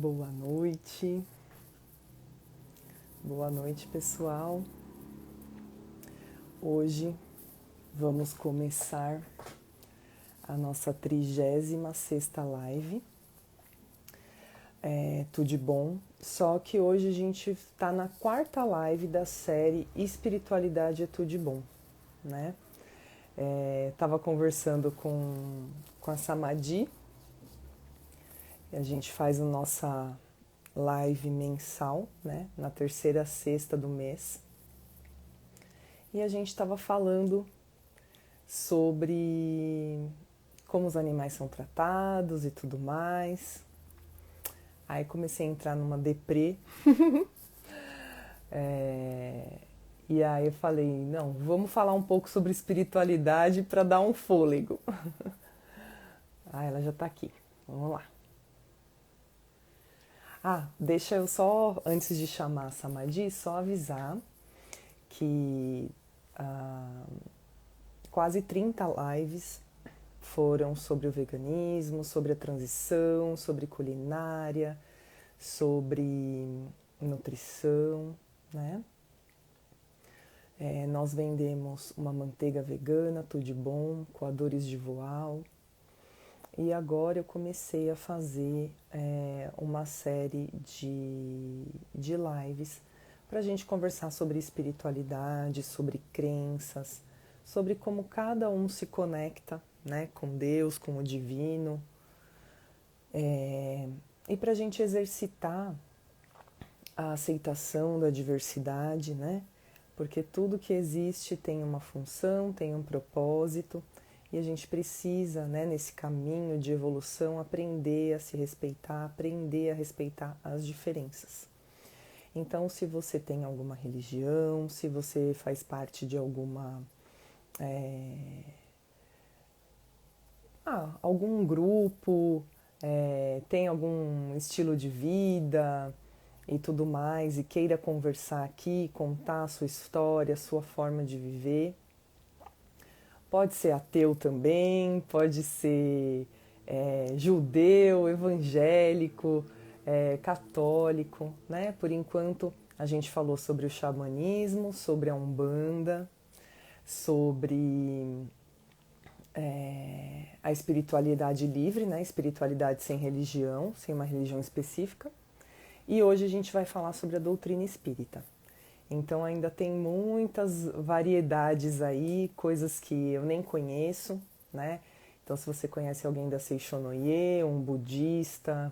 Boa noite. Boa noite, pessoal. Hoje vamos começar a nossa 36ª live. Tudo de bom. Só que hoje a gente está na 4ª live da série Espiritualidade é Tudo de Bom, né? Tava conversando com a Samadhi. A gente faz a nossa live mensal, né? Na terceira sexta do mês. E a gente estava falando sobre como os animais são tratados e tudo mais. Aí comecei a entrar numa deprê. E aí eu falei, não, vamos falar um pouco sobre espiritualidade para dar um fôlego. Ah, ela já tá aqui. Vamos lá. Deixa eu só, antes de chamar a Samadhi, só avisar que quase 30 lives foram sobre o veganismo, sobre a transição, sobre culinária, sobre nutrição, né? Nós vendemos uma manteiga vegana, tudo de bom, coadores de voal. E agora eu comecei a fazer uma série de lives para a gente conversar sobre espiritualidade, sobre crenças, sobre como cada um se conecta, né, com Deus, com o divino. E para a gente exercitar a aceitação da diversidade, né? Porque tudo que existe tem uma função, tem um propósito, e a gente precisa, né, nesse caminho de evolução, aprender a se respeitar, aprender a respeitar as diferenças. Então, se você tem alguma religião, se você faz parte de algum grupo, tem algum estilo de vida e tudo mais, e queira conversar aqui, contar a sua história, a sua forma de viver. Pode ser ateu também, pode ser judeu, evangélico, católico, né? Por enquanto a gente falou sobre o xamanismo, sobre a Umbanda, sobre a espiritualidade livre, né? Espiritualidade sem religião, sem uma religião específica. E hoje a gente vai falar sobre a doutrina espírita. Então ainda tem muitas variedades aí, coisas que eu nem conheço, né? Então se você conhece alguém da Seishonoye, um budista,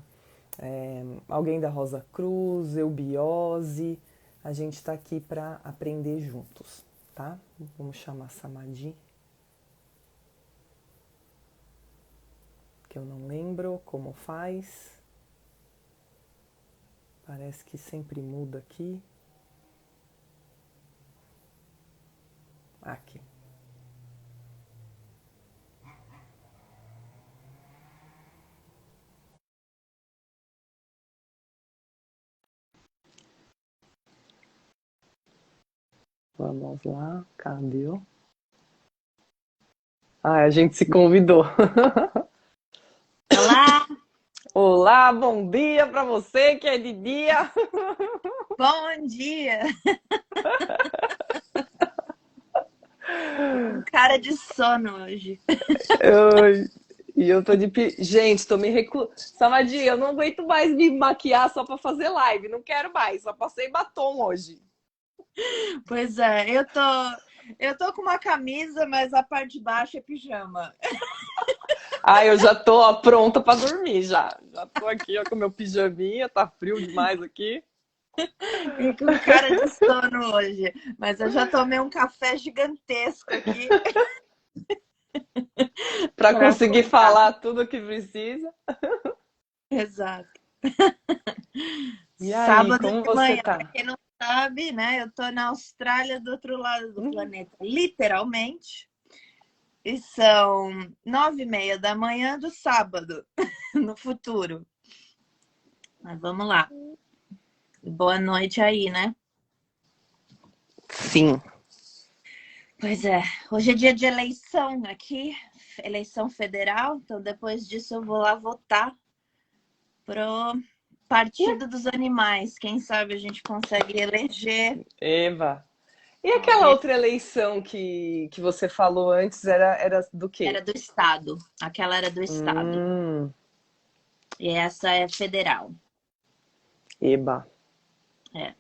alguém da Rosa Cruz, eubiose, a gente está aqui para aprender juntos, tá? Vamos chamar Samadhi, que eu não lembro como faz. Parece que sempre muda aqui. Aqui. Vamos lá, cadê? A gente se convidou. Olá, Olá, bom dia para você que é de dia. bom dia. Tô com cara de sono hoje. E eu tô Gente, tô me recu... Samadhi, eu não aguento mais me maquiar só para fazer live. Não quero mais, só passei batom hoje. Pois é, eu tô com uma camisa, mas a parte de baixo é pijama. Eu já tô ó, pronta para dormir já. Já tô aqui ó, com meu pijaminha, tá frio demais aqui. E com cara de sono hoje. Mas eu já tomei um café gigantesco aqui Para para conseguir acordar. falar tudo o que precisa. Exato. E aí, Sábado como de você manhã, para tá? quem não sabe, né? Eu tô na Austrália, do outro lado do planeta, literalmente. E são 9h30 da manhã do sábado, no futuro. Mas vamos lá. Boa noite aí, né? Sim. Pois é, hoje é dia de eleição aqui, eleição federal, então depois disso eu vou lá votar pro Partido dos Animais. Quem sabe a gente consegue eleger. Eva. E Vamos aquela ver. outra eleição que você falou antes era do quê? Era do Estado. Aquela era do Estado. Hum, E essa é federal. eba. É.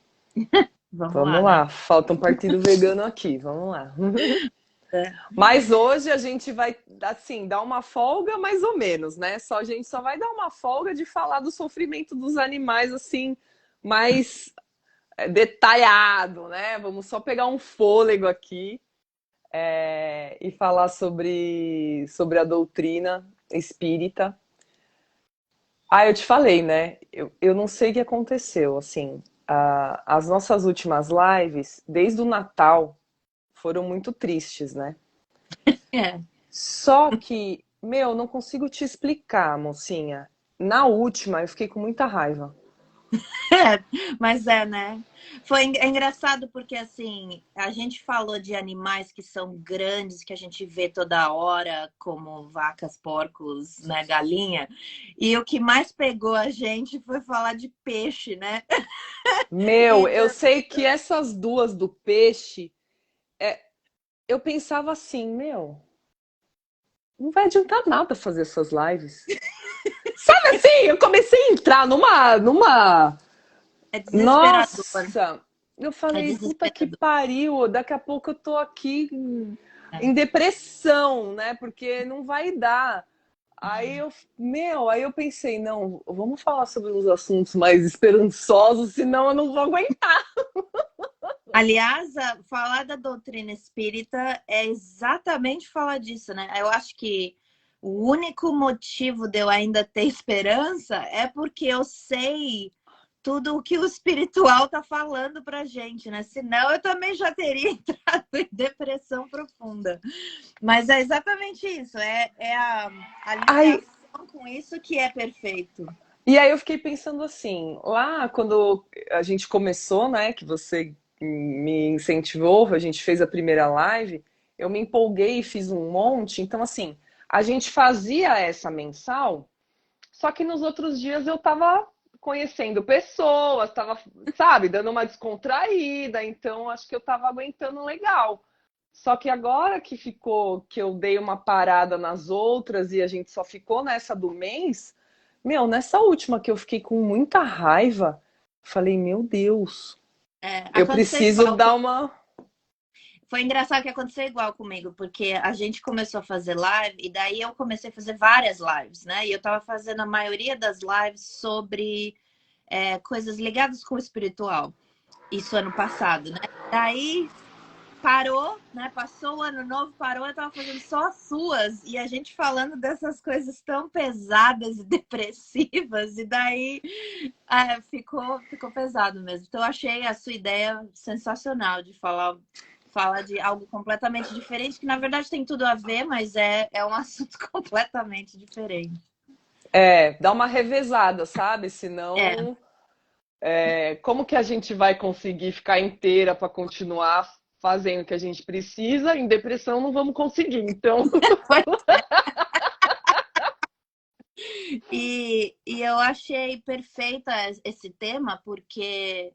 Vamos lá, Vamos né? lá, falta um partido vegano aqui, vamos lá. É. Mas hoje a gente vai, assim, dar uma folga mais ou menos, né? A gente só vai dar uma folga de falar do sofrimento dos animais, assim, mais detalhado, né? Vamos só pegar um fôlego aqui e falar sobre a doutrina espírita. Ah, eu te falei, né? Eu não sei o que aconteceu, assim, as nossas últimas lives, desde o Natal, foram muito tristes, né? É. Só que, meu, não consigo te explicar, mocinha. Na última, eu fiquei com muita raiva. É, mas é, né? É engraçado porque, assim, a gente falou de animais que são grandes, que a gente vê toda hora, como vacas, porcos, né, galinha. E o que mais pegou a gente foi falar de peixe, né? Meu, E eu sei que essas duas do peixe, eu pensava assim, meu, não vai adiantar nada fazer essas lives. Sabe assim, eu comecei a entrar numa. é desesperador. Nossa! Eu É falei, puta que desesperador. pariu, daqui a pouco eu tô aqui É. em depressão, né? Porque não vai dar. Aí eu pensei, não, vamos falar sobre uns assuntos mais esperançosos, senão eu não vou aguentar. Aliás, falar da doutrina espírita é exatamente falar disso, né? Eu acho que o único motivo de eu ainda ter esperança é porque eu sei tudo o que o espiritual tá falando pra gente, né? Senão eu também já teria entrado em depressão profunda. Mas é exatamente isso, é a Aí, alinhação com isso que é perfeito. e aí eu fiquei pensando assim, lá quando a gente começou, né, que você me incentivou, a gente fez a primeira live, eu me empolguei e fiz um monte. Então, assim, a gente fazia essa mensal, só que nos outros dias eu tava conhecendo pessoas, tava, sabe, dando uma descontraída, então acho que eu tava aguentando legal. Só que agora que ficou, que eu dei uma parada nas outras e a gente só ficou nessa do mês, meu, nessa última que eu fiquei com muita raiva, falei, meu Deus, É, eu aconteceu preciso igual. dar uma. Foi engraçado que aconteceu igual comigo, porque a gente começou a fazer live e daí eu comecei a fazer várias lives, né? E eu tava fazendo a maioria das lives sobre coisas ligadas com o espiritual. Isso ano passado, né? Daí parou, né? Passou o ano novo, parou, eu tava fazendo só as suas e a gente falando dessas coisas tão pesadas e depressivas, e daí ficou pesado mesmo. Então eu achei a sua ideia sensacional de falar de algo completamente diferente, que na verdade tem tudo a ver, mas é um assunto completamente diferente. Dá uma revezada, sabe? É, Senão, como que a gente vai conseguir ficar inteira para continuar fazendo o que a gente precisa? Em depressão não vamos conseguir. Então, e eu achei perfeito esse tema, porque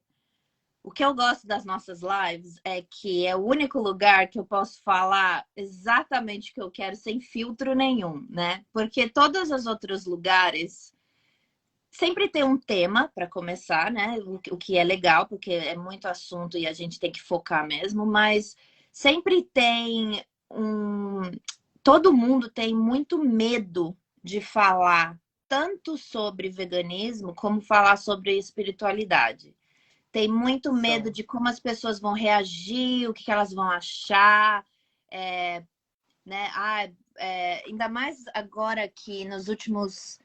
o que eu gosto das nossas lives é que é o único lugar que eu posso falar exatamente o que eu quero sem filtro nenhum, né? Porque todos os outros lugares sempre tem um tema para começar, né? O que é legal, porque é muito assunto e a gente tem que focar mesmo, mas sempre tem um. Todo mundo tem muito medo de falar tanto sobre veganismo como falar sobre espiritualidade. Tem muito medo são. de como as pessoas vão reagir, o que elas vão achar, né? Ainda mais agora que nos últimos,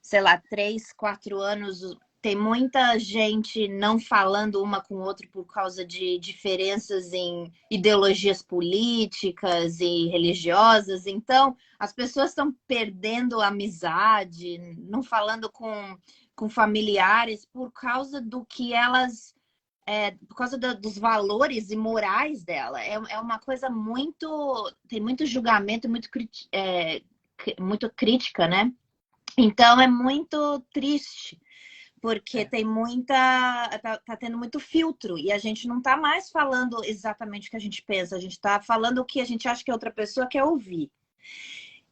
sei lá, 3, 4 anos, tem muita gente não falando uma com o outro por causa de diferenças em ideologias políticas e religiosas. Então, as pessoas estão perdendo a amizade, não falando com familiares por causa do que elas. Por causa dos valores e morais dela. É uma coisa muito. Tem muito julgamento, muito crítica, né? Então é muito triste, porque tem muita... Tá tendo muito filtro. E a gente não tá mais falando exatamente o que a gente pensa. A gente tá falando o que a gente acha que a outra pessoa quer ouvir.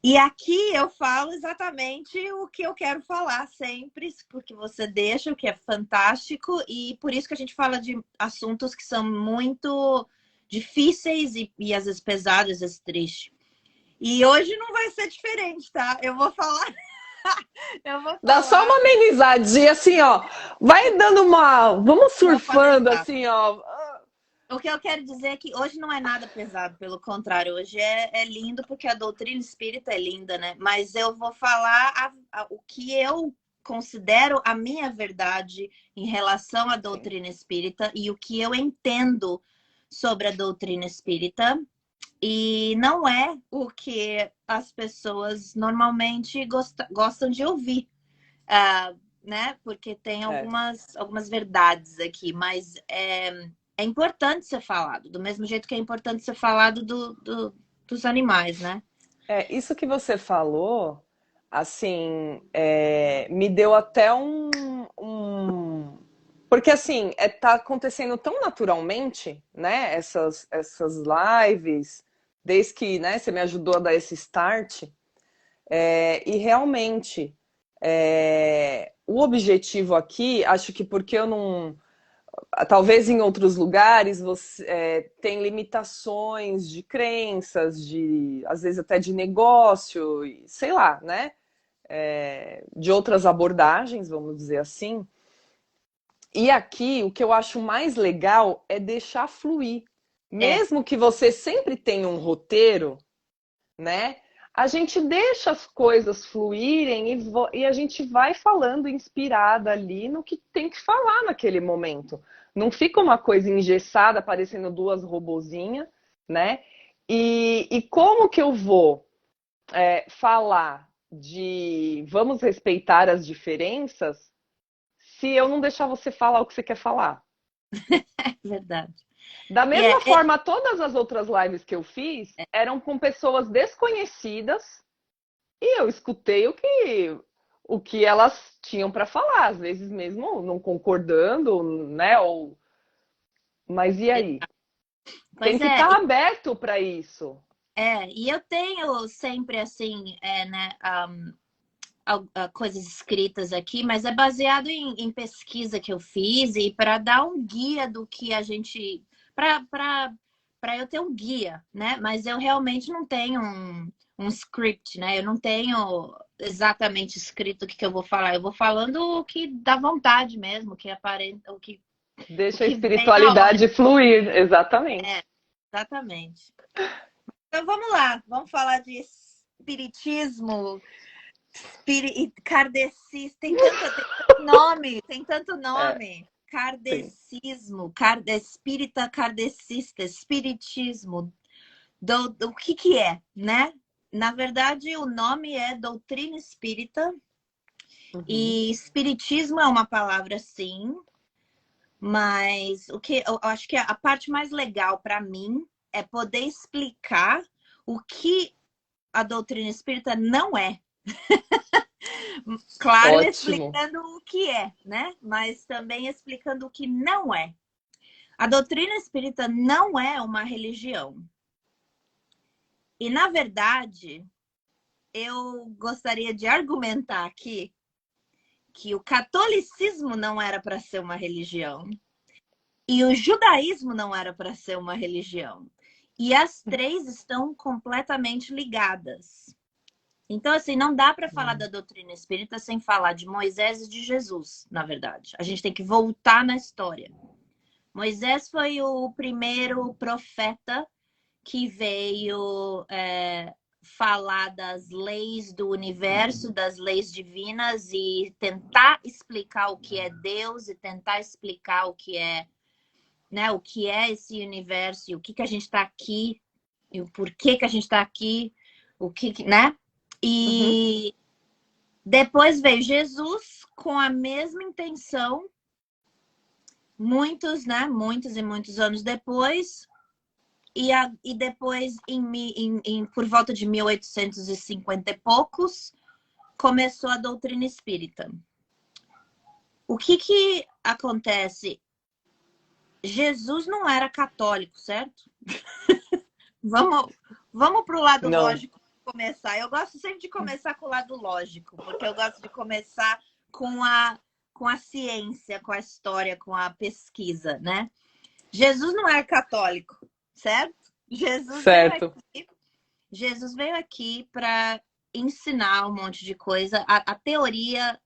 E aqui eu falo exatamente o que eu quero falar sempre, porque você deixa, o que é fantástico. E por isso que a gente fala de assuntos que são muito difíceis e às vezes pesados, às vezes tristes. E hoje não vai ser diferente, tá? Eu vou falar... Dá só uma amenizadinha, assim, ó. Vai dando uma... Vamos surfando, assim, ó. O que eu quero dizer é que hoje não é nada pesado, pelo contrário. Hoje é lindo porque a doutrina espírita é linda, né? Mas eu vou falar o que eu considero a minha verdade em relação à doutrina espírita e o que eu entendo sobre a doutrina espírita. E não é o que as pessoas normalmente gostam de ouvir, né? Porque tem algumas verdades aqui, mas é importante ser falado, do mesmo jeito que é importante ser falado dos animais, né? Isso que você falou, assim, me deu até Porque, assim, tá acontecendo tão naturalmente, né? Essas lives, desde que, né, você me ajudou a dar esse start. E realmente, o objetivo aqui, acho que porque eu não... Talvez em outros lugares você tem limitações de crenças, às vezes até de negócio, sei lá, né? De outras abordagens, vamos dizer assim. E aqui, o que eu acho mais legal é deixar fluir. Mesmo que você sempre tenha um roteiro, né? A gente deixa as coisas fluírem e a gente vai falando inspirada ali no que tem que falar naquele momento. Não fica uma coisa engessada, parecendo duas robozinhas, né? E como que eu vou falar de vamos respeitar as diferenças se eu não deixar você falar o que você quer falar? É verdade. Da mesma forma, todas as outras lives que eu fiz eram com pessoas desconhecidas e eu escutei o que elas tinham para falar, às vezes mesmo não concordando, né? Mas e aí? Tem que estar aberto para isso. E eu tenho sempre assim, né? Coisas escritas aqui, mas é baseado em pesquisa que eu fiz e para dar um guia do que a gente... Para eu ter um guia, né? Mas eu realmente não tenho um script, né? Eu não tenho exatamente escrito o que eu vou falar. Eu vou falando o que dá vontade mesmo, o que aparenta, Deixa a espiritualidade fluir, exatamente. Exatamente. Então vamos lá, vamos falar de espiritismo, kardecista, tem tanto nome. Kardecismo, espírita kardecista, espiritismo. O que é, né? Na verdade, o nome é doutrina espírita. Uhum. E espiritismo é uma palavra, sim. Mas o que eu acho que a parte mais legal para mim é poder explicar o que a doutrina espírita não é. Claro, ótimo. Explicando o que é, né? Mas também explicando o que não é. A doutrina espírita não é uma religião. E, na verdade, eu gostaria de argumentar aqui que o catolicismo não era para ser uma religião e o judaísmo não era para ser uma religião. E as três estão completamente ligadas. Então, assim, não dá para falar da doutrina espírita sem falar de Moisés e de Jesus, na verdade. A gente tem que voltar na história. Moisés foi o primeiro profeta que veio falar das leis do universo, das leis divinas e tentar explicar o que é Deus e tentar explicar o que é, né, o que é esse universo e o que a gente está aqui e o porquê que a gente está aqui, né? E depois veio Jesus com a mesma intenção, muitos e muitos anos depois, e depois, por volta de 1850 e poucos, começou a doutrina espírita. O que acontece? Jesus não era católico, certo? Vamos para o lado Não. lógico começar. Eu gosto sempre de começar com o lado lógico, porque eu gosto de começar com a ciência, com a história, com a pesquisa, né? Jesus não era católico, certo? Certo. Jesus veio aqui para ensinar um monte de coisa. A teoria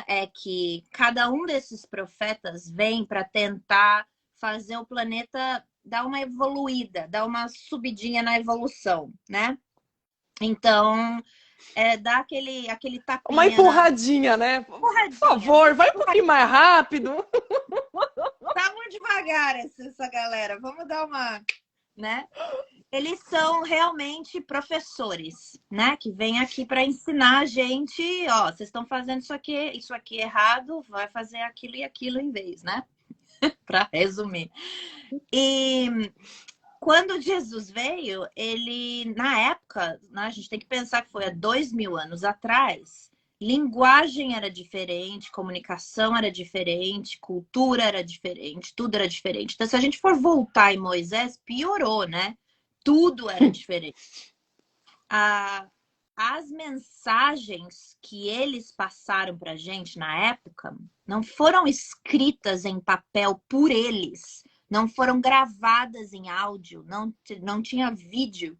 é que cada um desses profetas vem para tentar fazer o planeta dar uma evoluída, dar uma subidinha na evolução, né? Então, dá aquele tapinha. Uma empurradinha, né? Por favor, vai um pouquinho mais rápido. Tá muito devagar essa galera. Vamos dar uma, né? Eles são realmente professores, né? Que vêm aqui para ensinar a gente, ó, vocês estão fazendo isso aqui errado, vai fazer aquilo e aquilo em vez, né? Para resumir. E quando Jesus veio, ele, na época, né, a gente tem que pensar que foi há 2000 anos atrás, linguagem era diferente, comunicação era diferente, cultura era diferente, tudo era diferente. Então, se a gente for voltar em Moisés, piorou, né? Tudo era diferente. As mensagens que eles passaram para a gente na época não foram escritas em papel por eles, não foram gravadas em áudio, não tinha vídeo,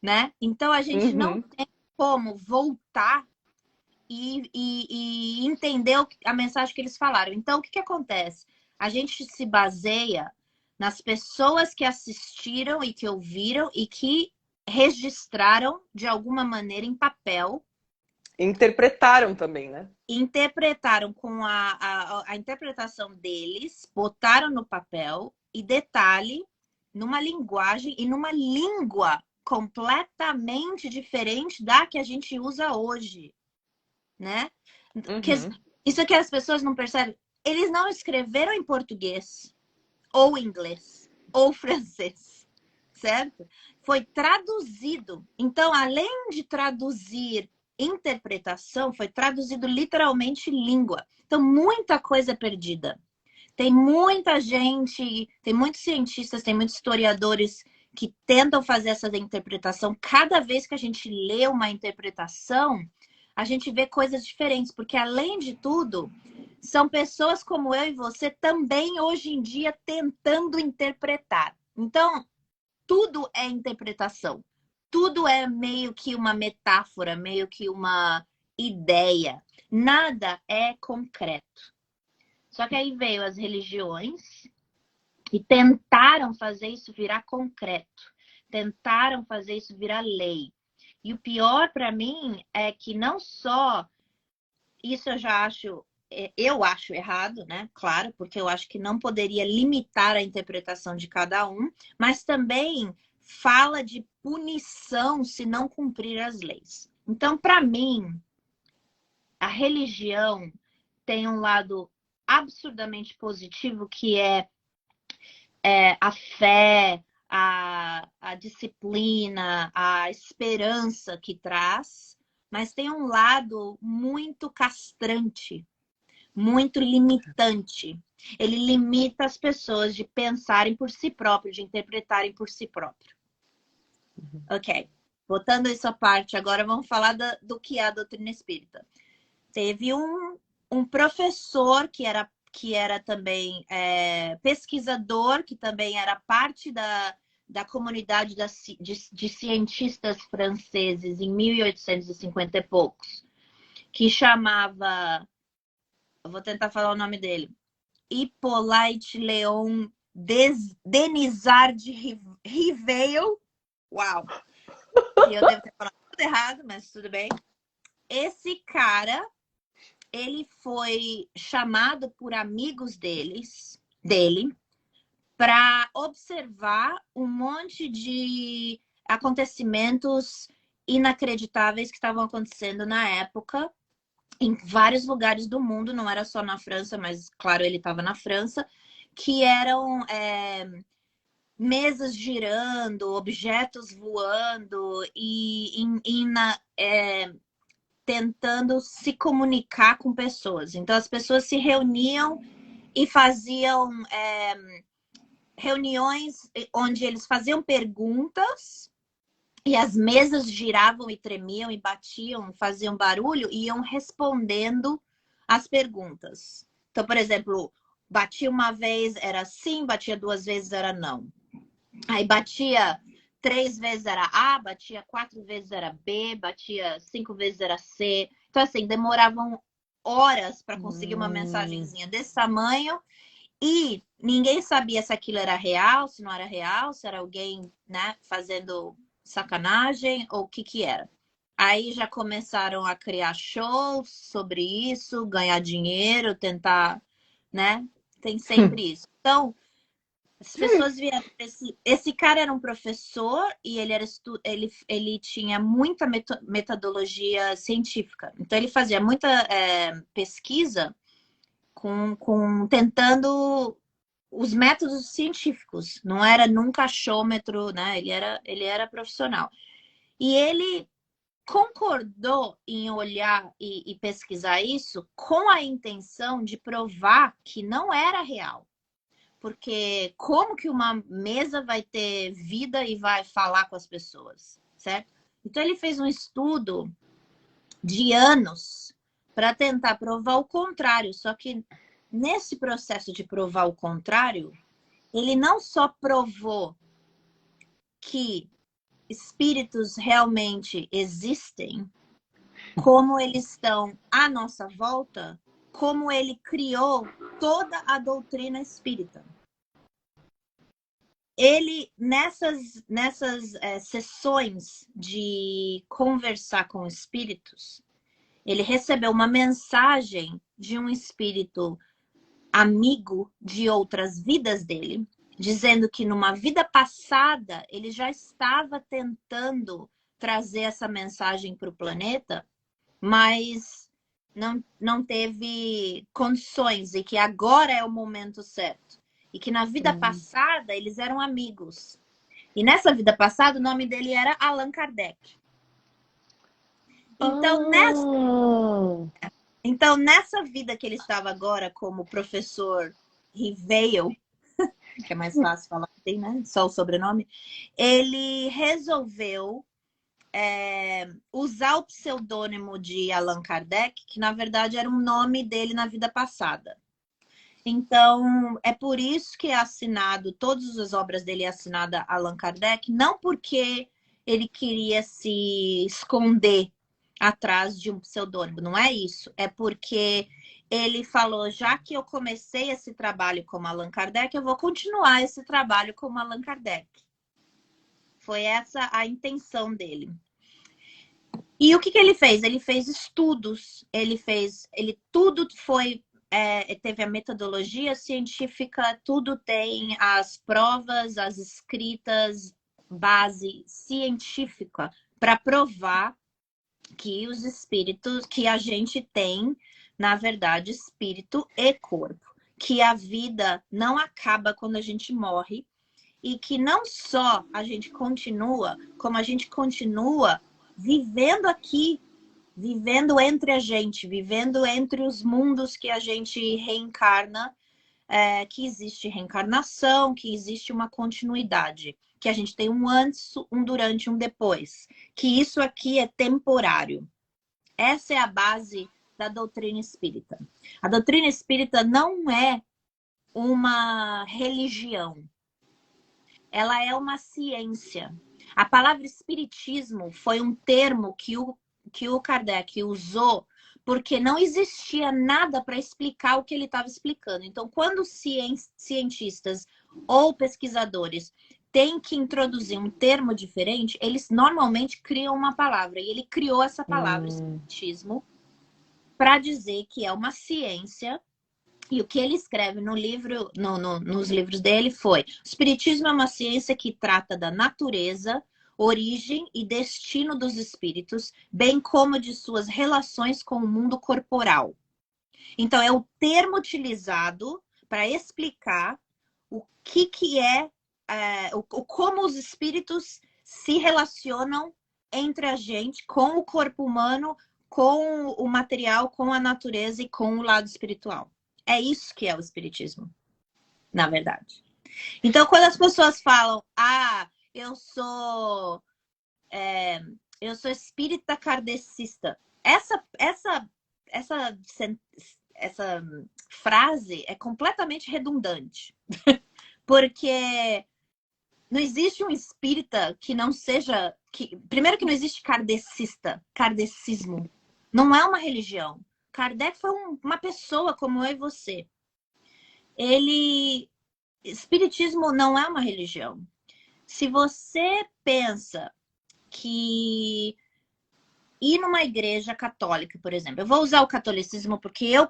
né? Então a gente não tem como voltar e entender a mensagem que eles falaram. Então o que acontece? A gente se baseia nas pessoas que assistiram e que ouviram e que registraram de alguma maneira em papel. Interpretaram também, né? Interpretaram com a interpretação deles, botaram no papel e detalhe, numa linguagem e numa língua completamente diferente da que a gente usa hoje, né? Isso que as pessoas não percebem. Eles não escreveram em português, ou inglês, ou francês, certo? Foi traduzido. Então, além de traduzir interpretação, foi traduzido literalmente língua. Então, muita coisa é perdida. Tem muita gente, tem muitos cientistas, tem muitos historiadores que tentam fazer essa interpretação. Cada vez que a gente lê uma interpretação, a gente vê coisas diferentes, porque além de tudo, são pessoas como eu e você também hoje em dia tentando interpretar. Então, tudo é interpretação. Tudo é meio que uma metáfora, meio que uma ideia. Nada é concreto. Só que aí veio as religiões e tentaram fazer isso virar concreto. Tentaram fazer isso virar lei. E o pior para mim é que não só isso eu acho errado, né? Claro, porque eu acho que não poderia limitar a interpretação de cada um, mas também fala de punição se não cumprir as leis. Então, para mim, a religião tem um lado absurdamente positivo, que é a fé, a disciplina, a esperança que traz, mas tem um lado muito castrante, muito limitante. Ele limita as pessoas de pensarem por si próprio, de interpretarem por si próprio. Ok. Botando isso à parte, agora vamos falar do que é a doutrina espírita. Teve um professor que era também pesquisador, que também era parte da comunidade de cientistas franceses em 1850 e poucos, que chamava, eu vou tentar falar o nome dele, Hippolyte Léon Denisard de Riveil. Uau! E eu devo ter falado tudo errado, mas tudo bem. Esse cara, ele foi chamado por amigos dele para observar um monte de acontecimentos inacreditáveis que estavam acontecendo na época em vários lugares do mundo, não era só na França, mas claro, ele estava na França, que eram mesas girando, objetos voando e tentando se comunicar com pessoas. Então, as pessoas se reuniam e faziam reuniões onde eles faziam perguntas e as mesas giravam e tremiam e batiam, faziam barulho e iam respondendo as perguntas. Então, por exemplo, batia uma vez era sim, batia 2 vezes era não. Aí batia 3 vezes era A, batia 4 vezes era B, batia 5 vezes era C. Então, assim, demoravam horas para conseguir uma mensagenzinha desse tamanho e ninguém sabia se aquilo era real, se não era real, se era alguém, né, fazendo sacanagem ou o que era. Aí já começaram a criar shows sobre isso, ganhar dinheiro, tentar, né? Tem sempre isso. Então, as pessoas vieram. Esse cara era um professor e ele tinha muita metodologia científica. Então, ele fazia muita pesquisa tentando os métodos científicos. Não era nunca achômetro, né? Ele era profissional. E ele concordou em olhar e pesquisar isso com a intenção de provar que não era real. Porque como que uma mesa vai ter vida e vai falar com as pessoas, certo? Então ele fez um estudo de anos para tentar provar o contrário. Só que nesse processo de provar o contrário, ele não só provou que espíritos realmente existem, como eles estão à nossa volta, como ele criou toda a doutrina espírita. Ele, nessas sessões de conversar com espíritos, ele recebeu uma mensagem de um espírito amigo de outras vidas dele, dizendo que numa vida passada ele já estava tentando trazer essa mensagem para o planeta, mas não teve condições e que agora é o momento certo. E que na vida passada eles eram amigos. E nessa vida passada o nome dele era Allan Kardec. Então, nessa vida que ele estava agora como professor Riveil, que é mais fácil falar, tem, né? Só o sobrenome, ele resolveu usar o pseudônimo de Allan Kardec, que na verdade era um nome dele na vida passada. Então, é por isso que é assinado, todas as obras dele é assinada Allan Kardec, não porque ele queria se esconder atrás de um pseudônimo, não é isso. É porque ele falou, já que eu comecei esse trabalho como Allan Kardec, eu vou continuar esse trabalho como Allan Kardec. Foi essa a intenção dele. E o que ele fez? Ele fez estudos, tudo foi, teve a metodologia científica, tudo tem as provas, as escritas, base científica para provar que os espíritos, que a gente tem, na verdade, espírito e corpo. Que a vida não acaba quando a gente morre e que não só a gente continua, como a gente continua vivendo aqui, vivendo entre a gente, vivendo entre os mundos que a gente reencarna, que existe reencarnação, que existe uma continuidade, que a gente tem um antes, um durante, um depois, que isso aqui é temporário. Essa é a base da doutrina espírita. A doutrina espírita não é uma religião, ela é uma ciência. A palavra espiritismo foi um termo que o Kardec usou porque não existia nada para explicar o que ele estava explicando. Então, quando cientistas ou pesquisadores têm que introduzir um termo diferente, eles normalmente criam uma palavra. E ele criou essa palavra, espiritismo, para dizer que é uma ciência. E o que ele escreve no livro, nos livros dele foi: o espiritismo é uma ciência que trata da natureza, origem e destino dos espíritos, bem como de suas relações com o mundo corporal. Então, é o termo utilizado para explicar o que é, como os espíritos se relacionam entre a gente, com o corpo humano, com o material, com a natureza e com o lado espiritual. É isso que é o espiritismo, na verdade. Então, quando as pessoas falam, eu sou espírita kardecista, essa frase é completamente redundante. Porque não existe um espírita que não seja... primeiro que não existe kardecismo. Não é uma religião. Kardec foi uma pessoa como eu e você. Espiritismo não é uma religião. Se você pensa que ir numa igreja católica, por exemplo, eu vou usar o catolicismo porque eu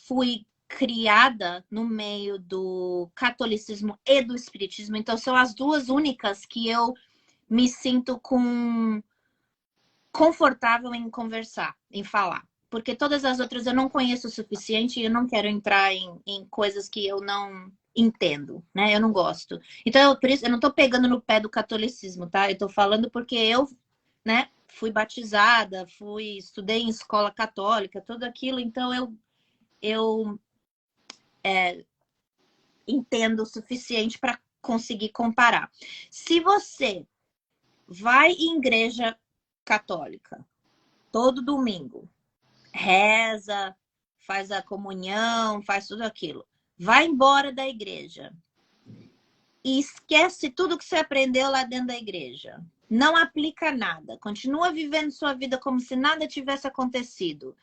fui criada no meio do catolicismo e do espiritismo, então são as duas únicas que eu me sinto confortável em conversar, em falar. Porque todas as outras eu não conheço o suficiente e eu não quero entrar em coisas que eu não entendo, né? Eu não gosto. Então, por isso, eu não tô pegando no pé do catolicismo, tá? Eu tô falando porque eu, né, fui batizada, estudei em escola católica, tudo aquilo, então eu entendo o suficiente para conseguir comparar. Se você vai em igreja católica todo domingo, reza, faz a comunhão, faz tudo aquilo, vai embora da igreja e esquece tudo que você aprendeu lá dentro da igreja. Não aplica nada. Continua vivendo sua vida como se nada tivesse acontecido.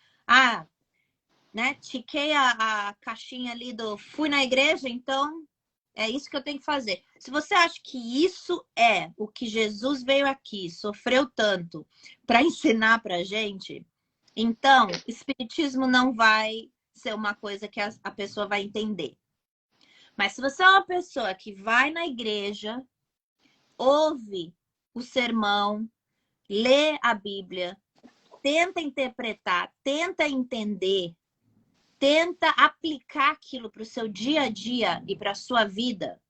Né? Tiquei a caixinha ali fui na igreja, então é isso que eu tenho que fazer. Se você acha que isso é o que Jesus veio aqui, sofreu tanto para ensinar pra gente, então espiritismo não vai ser uma coisa que a pessoa vai entender. Mas se você é uma pessoa que vai na igreja, ouve o sermão, lê a Bíblia, tenta interpretar, tenta entender, tenta aplicar aquilo para o seu dia a dia e para a sua vida.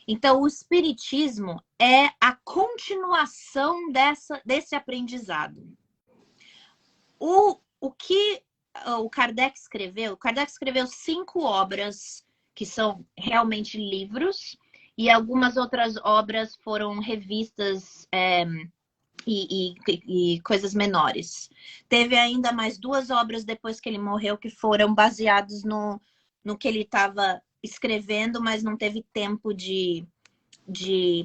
Então, o espiritismo é a continuação desse aprendizado. O que o Kardec escreveu? O Kardec escreveu 5 obras que são realmente livros e algumas outras obras foram revistas e coisas menores. Teve ainda mais 2 obras depois que ele morreu que foram baseados no que ele estava escrevendo, mas não teve tempo de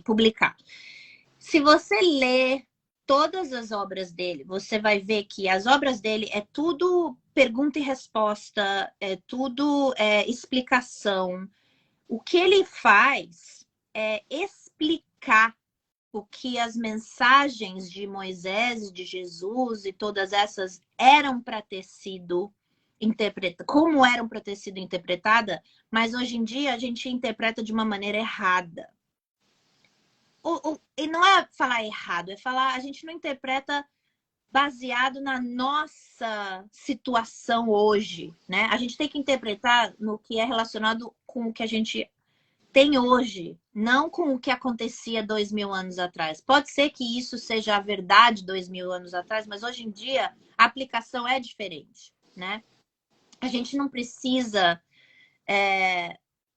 publicar. Se você lê todas as obras dele, você vai ver que as obras dele é tudo pergunta e resposta, é tudo explicação. O que ele faz é explicar o que as mensagens de Moisés e de Jesus e todas essas eram para ter sido interpretadas, como eram para ter sido interpretadas, mas hoje em dia a gente interpreta de uma maneira errada. E não é falar errado, é falar, a gente não interpreta baseado na nossa situação hoje, né? A gente tem que interpretar no que é relacionado com o que a gente tem hoje, não com o que acontecia 2000 anos atrás. Pode ser que isso seja a verdade 2000 anos atrás, mas hoje em dia a aplicação é diferente, né? A gente não precisa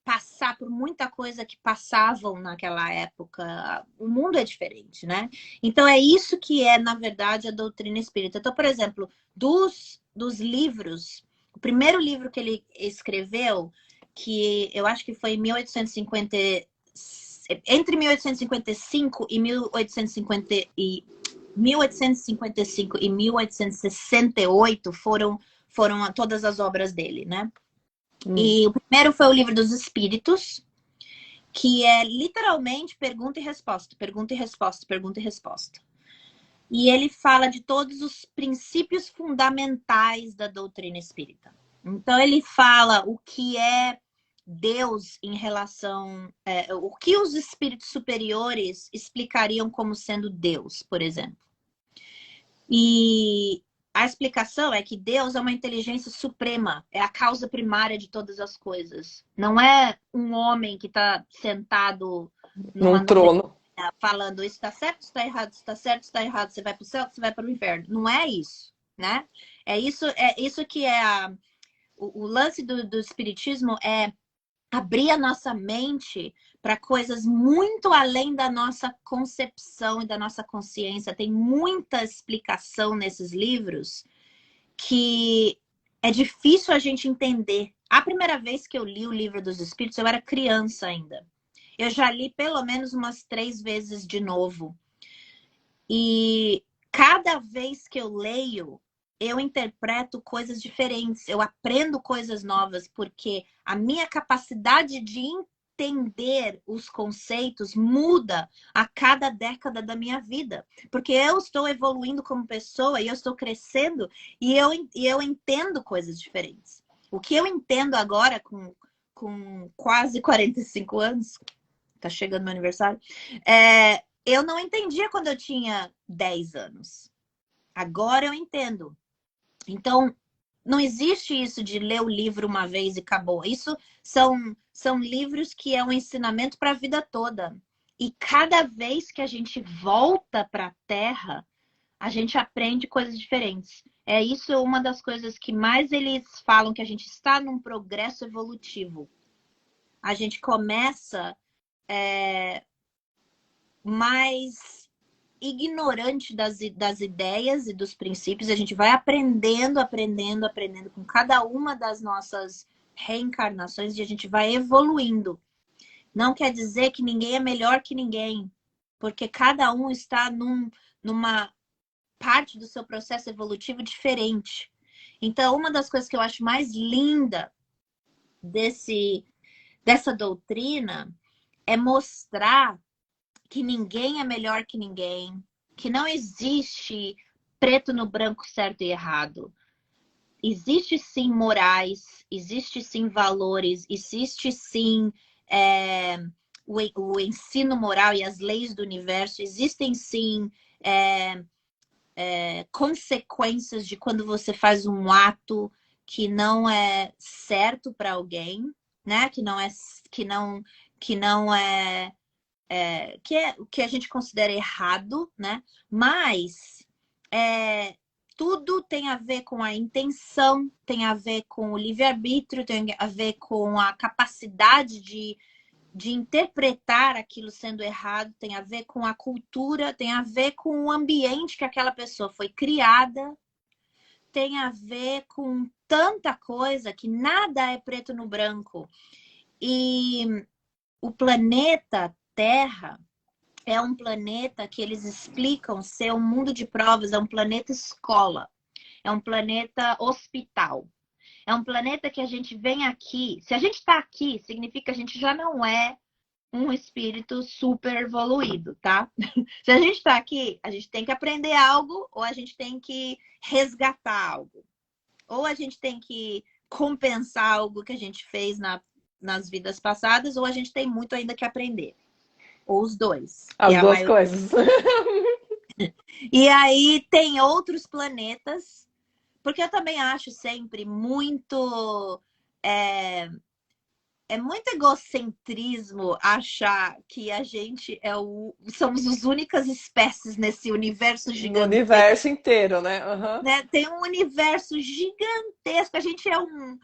passar por muita coisa que passavam naquela época. O mundo é diferente, né? Então é isso que é, na verdade, a doutrina espírita. Então, por exemplo, dos livros, o primeiro livro que ele escreveu, que eu acho que foi em 1850, entre 1855 e 1855 e 1868 foram todas as obras dele, né? E o primeiro foi o Livro dos Espíritos, que é literalmente pergunta e resposta, pergunta e resposta, pergunta e resposta. E ele fala de todos os princípios fundamentais da doutrina espírita. Então ele fala o que é Deus em relação... o que os espíritos superiores explicariam como sendo Deus, por exemplo. E a explicação é que Deus é uma inteligência suprema, é a causa primária de todas as coisas. Não é um homem que está sentado num trono falando isso está certo, isso está errado, isso está certo, isso está errado, você vai para o céu, você vai para o inferno. Não é isso. né? É isso que é o lance do espiritismo, é abrir a nossa mente para coisas muito além da nossa concepção e da nossa consciência. Tem muita explicação nesses livros que é difícil a gente entender. A primeira vez que eu li o Livro dos Espíritos, eu era criança ainda. Eu já li pelo menos umas 3 vezes de novo. E cada vez que eu leio, eu interpreto coisas diferentes, eu aprendo coisas novas, porque a minha capacidade de entender os conceitos muda a cada década da minha vida. Porque eu estou evoluindo como pessoa e eu estou crescendo e eu entendo coisas diferentes. O que eu entendo agora com quase 45 anos, tá chegando meu aniversário, eu não entendia quando eu tinha 10 anos. Agora eu entendo. Então, não existe isso de ler o livro uma vez e acabou. Isso são livros que é um ensinamento para a vida toda. E cada vez que a gente volta para a Terra, a gente aprende coisas diferentes. É isso uma das coisas que mais eles falam, que a gente está num progresso evolutivo. A gente começa mais ignorante das ideias e dos princípios. A gente vai aprendendo com cada uma das nossas reencarnações e a gente vai evoluindo. Não quer dizer que ninguém é melhor que ninguém, porque cada um está numa parte do seu processo evolutivo diferente. Então, uma das coisas que eu acho mais linda dessa doutrina é mostrar que ninguém é melhor que ninguém, que não existe preto no branco, certo e errado. Existe sim morais, existe sim valores, existe sim o ensino moral e as leis do universo, existem sim consequências de quando você faz um ato que não é certo para alguém, né? Que a gente considera errado, né? Mas tudo tem a ver com a intenção, tem a ver com o livre-arbítrio, tem a ver com a capacidade de interpretar aquilo sendo errado, tem a ver com a cultura, tem a ver com o ambiente que aquela pessoa foi criada, tem a ver com tanta coisa que nada é preto no branco. E o planeta Terra é um planeta que eles explicam ser um mundo de provas, é um planeta escola, é um planeta hospital. É um planeta que a gente vem aqui. Se a gente está aqui, significa que a gente já não é um espírito super evoluído, tá? Se a gente está aqui, a gente tem que aprender algo ou a gente tem que resgatar algo. Ou a gente tem que compensar algo que a gente fez nas vidas passadas, ou a gente tem muito ainda que aprender. Ou os dois. As duas coisas. E aí tem outros planetas, porque eu também acho sempre muito muito egocentrismo achar que a gente somos as únicas espécies nesse universo gigante. No universo inteiro, né? Uhum. Tem um universo gigantesco. A gente é um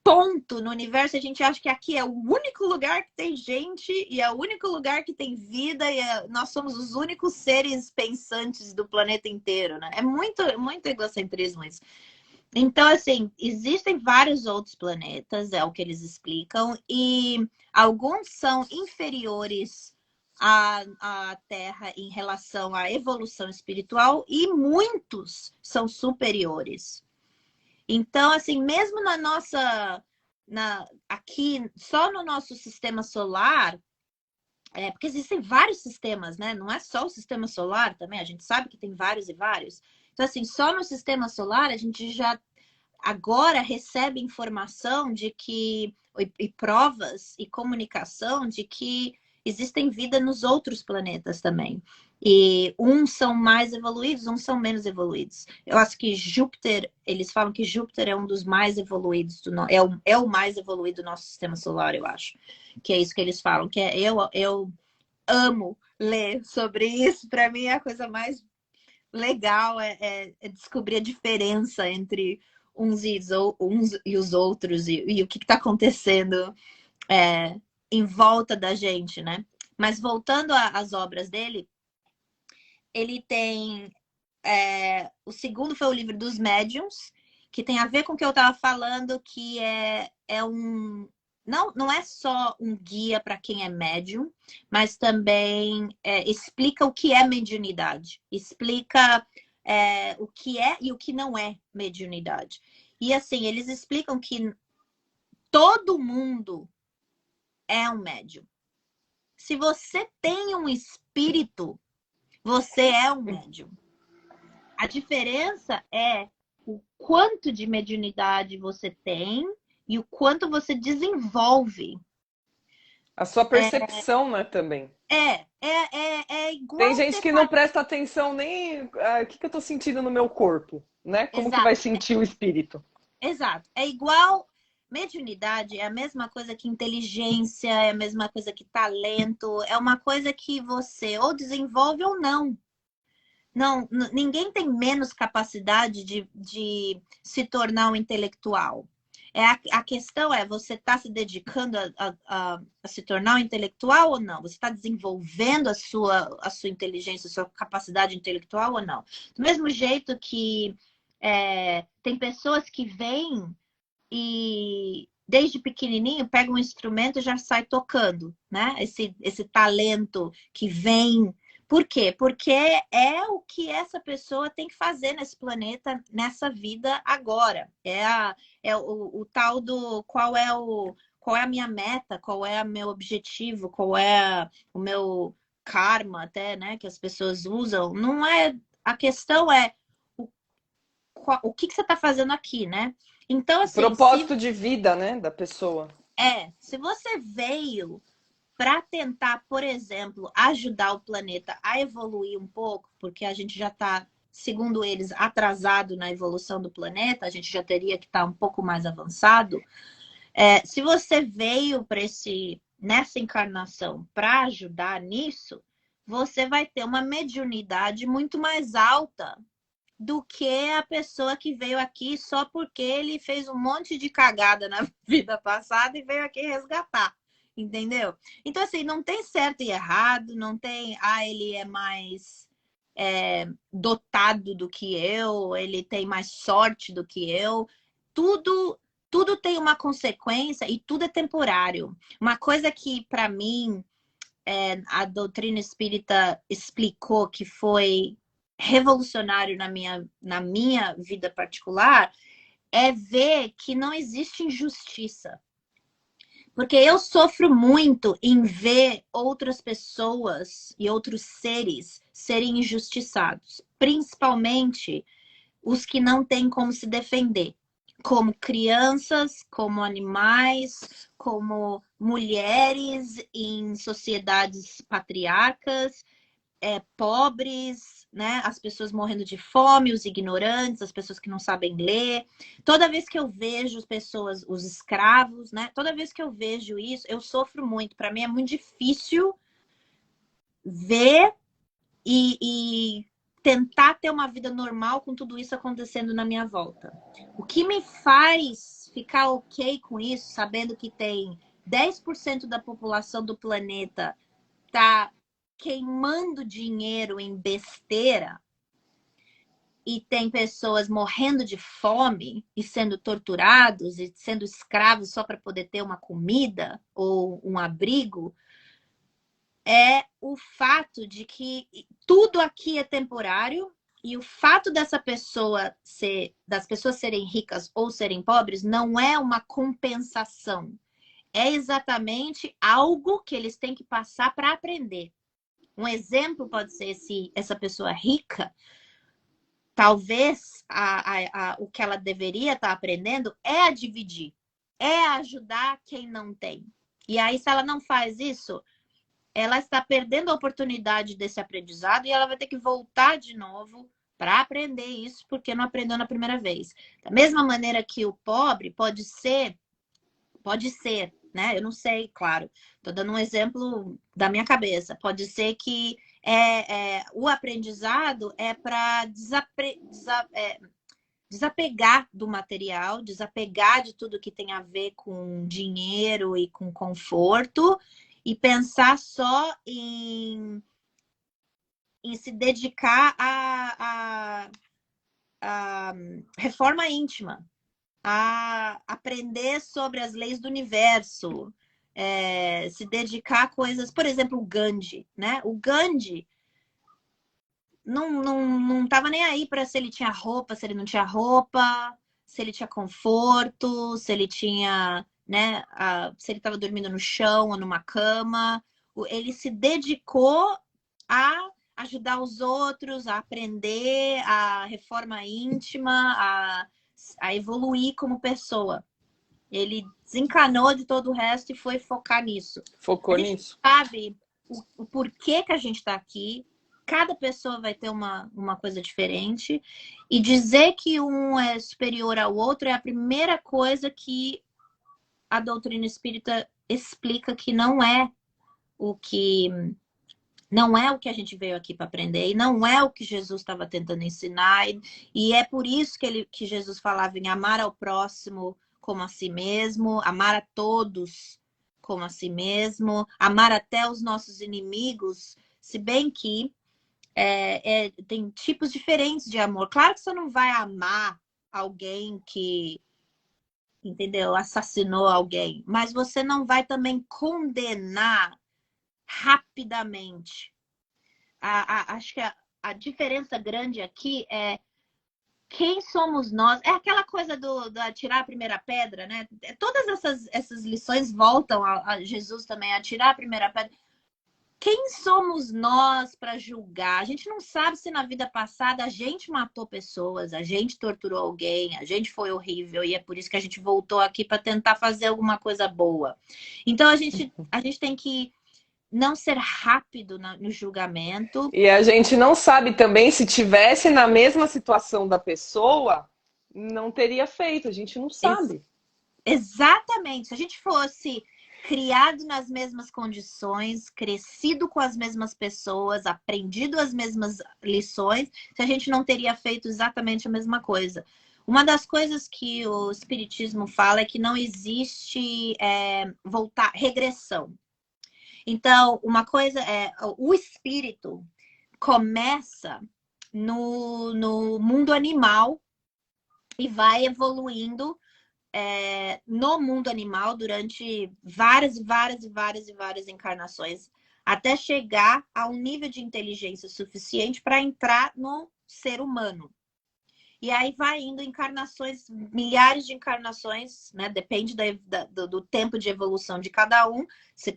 ponto no universo. A gente acha que aqui é o único lugar que tem gente e é o único lugar que tem vida e nós somos os únicos seres pensantes do planeta inteiro, né? É muito egocentrismo isso. Então, assim, existem vários outros planetas, é o que eles explicam, e alguns são inferiores à Terra em relação à evolução espiritual e muitos são superiores. Então, assim, mesmo aqui, só no nosso sistema solar, porque existem vários sistemas, né? Não é só o sistema solar também, a gente sabe que tem vários e vários. Então, assim, só no sistema solar a gente já agora recebe informação de que, e provas e comunicação de que existem vida nos outros planetas também. E uns são mais evoluídos, uns são menos evoluídos. Eu acho que Júpiter, eles falam que Júpiter é um dos mais evoluídos, é o mais evoluído do nosso sistema solar, eu acho. Que é isso que eles falam, eu amo ler sobre isso, para mim é a coisa mais legal é descobrir a diferença entre uns e os outros e o que está acontecendo em volta da gente, né? Mas voltando às obras dele, ele tem... o segundo foi o livro dos médiuns, que tem a ver com o que eu estava falando, que é um... Não é só um guia para quem é médium, mas também explica o que é mediunidade. Explica o que é e o que não é mediunidade. E assim, eles explicam que todo mundo é um médium. Se você tem um espírito, você é um médium. A diferença é o quanto de mediunidade você tem e o quanto você desenvolve. A sua percepção, né, também. É igual. Tem gente que não presta atenção nem o que eu tô sentindo no meu corpo, né? Como Exato. que vai sentir o espírito? Exato. É igual. Mediunidade é a mesma coisa que inteligência, é a mesma coisa que talento, é uma coisa que você ou desenvolve ou não. Não, ninguém tem menos capacidade de se tornar um intelectual. A questão é, você está se dedicando a se tornar um intelectual ou não? Você está desenvolvendo a sua inteligência, a sua capacidade intelectual ou não? Do mesmo jeito que tem pessoas que vêm e desde pequenininho pega um instrumento e já sai tocando, né? Esse talento que vem. Por quê? Porque é o que essa pessoa tem que fazer nesse planeta, nessa vida agora. É o tal do qual é a minha meta, qual é o meu objetivo, qual é o meu karma até, né? Que as pessoas usam. Não é. A questão é o que você está fazendo aqui, né? Então, assim, propósito de vida, né, da pessoa. Se você veio para tentar, por exemplo, ajudar o planeta a evoluir um pouco, porque a gente já está, segundo eles, atrasado na evolução do planeta, a gente já teria que estar um pouco mais avançado. Se você veio nessa encarnação para ajudar nisso, você vai ter uma mediunidade muito mais alta do que a pessoa que veio aqui só porque ele fez um monte de cagada na vida passada e veio aqui resgatar, entendeu? Então, assim, não tem certo e errado, não tem, ele é mais dotado do que eu, ele tem mais sorte do que eu. Tudo tem uma consequência e tudo é temporário. Uma coisa que, para mim, a doutrina espírita explicou que foi revolucionário na minha vida particular é ver que não existe injustiça. Porque eu sofro muito em ver outras pessoas e outros seres serem injustiçados, principalmente os que não têm como se defender, como crianças, como animais, como mulheres em sociedades patriarcas, pobres, né? As pessoas morrendo de fome, os ignorantes, as pessoas que não sabem ler. Toda vez que eu vejo as pessoas, os escravos, né? Toda vez que eu vejo isso, eu sofro muito. Para mim é muito difícil ver e tentar ter uma vida normal com tudo isso acontecendo na minha volta. O que me faz ficar ok com isso, sabendo que tem 10% da população do planeta tá queimando dinheiro em besteira e tem pessoas morrendo de fome e sendo torturados e sendo escravos só para poder ter uma comida ou um abrigo, é o fato de que tudo aqui é temporário e o fato das pessoas serem ricas ou serem pobres não é uma compensação. É exatamente algo que eles têm que passar para aprender. Um exemplo pode ser se essa pessoa rica, talvez o que ela deveria estar aprendendo é a dividir, é ajudar quem não tem. E aí, se ela não faz isso, ela está perdendo a oportunidade desse aprendizado e ela vai ter que voltar de novo para aprender isso, porque não aprendeu na primeira vez. Da mesma maneira que o pobre pode ser né? Eu não sei, claro. Estou dando um exemplo da minha cabeça. Pode ser que o aprendizado é para desapegar do material, desapegar de tudo que tem a ver com dinheiro e com conforto e pensar só em se dedicar à reforma íntima, a aprender sobre as leis do universo, se dedicar a coisas, por exemplo, o Gandhi, né? O Gandhi não estava nem aí para se ele tinha roupa, se ele não tinha roupa, se ele tinha conforto, se ele tinha, né, se ele estava dormindo no chão ou numa cama. Ele se dedicou a ajudar os outros, a aprender, a reforma íntima, a evoluir como pessoa. Ele desencanou de todo o resto e foi focar nisso. Focou a gente nisso. sabe o porquê que a gente está aqui. Cada pessoa vai ter uma coisa diferente. E dizer que um é superior ao outro é a primeira coisa que a doutrina espírita explica que não é o que a gente veio aqui para aprender, e não é o que Jesus estava tentando ensinar. E é por isso que Jesus falava em amar ao próximo como a si mesmo, amar a todos como a si mesmo, amar até os nossos inimigos, se bem que tem tipos diferentes de amor. Claro que você não vai amar alguém que, entendeu, assassinou alguém, mas você não vai também condenar rapidamente. Acho que a diferença grande aqui é quem somos nós. É aquela coisa do atirar a primeira pedra, né? Todas essas lições voltam a Jesus também, atirar a primeira pedra. Quem somos nós para julgar? A gente não sabe se na vida passada a gente matou pessoas, a gente torturou alguém, a gente foi horrível e é por isso que a gente voltou aqui para tentar fazer alguma coisa boa. Então a gente tem que não ser rápido no julgamento. E a gente não sabe também se tivesse na mesma situação da pessoa, não teria feito, a gente não sabe. Exatamente. Se a gente fosse criado nas mesmas condições, crescido com as mesmas pessoas, aprendido as mesmas lições, se a gente não teria feito exatamente a mesma coisa. Uma das coisas que o Espiritismo fala é que não existe regressão. Então, uma coisa o espírito começa no mundo animal e vai evoluindo no mundo animal durante várias encarnações, até chegar a um nível de inteligência suficiente para entrar no ser humano. E aí vai indo encarnações, milhares de encarnações, né? Depende do tempo de evolução de cada um,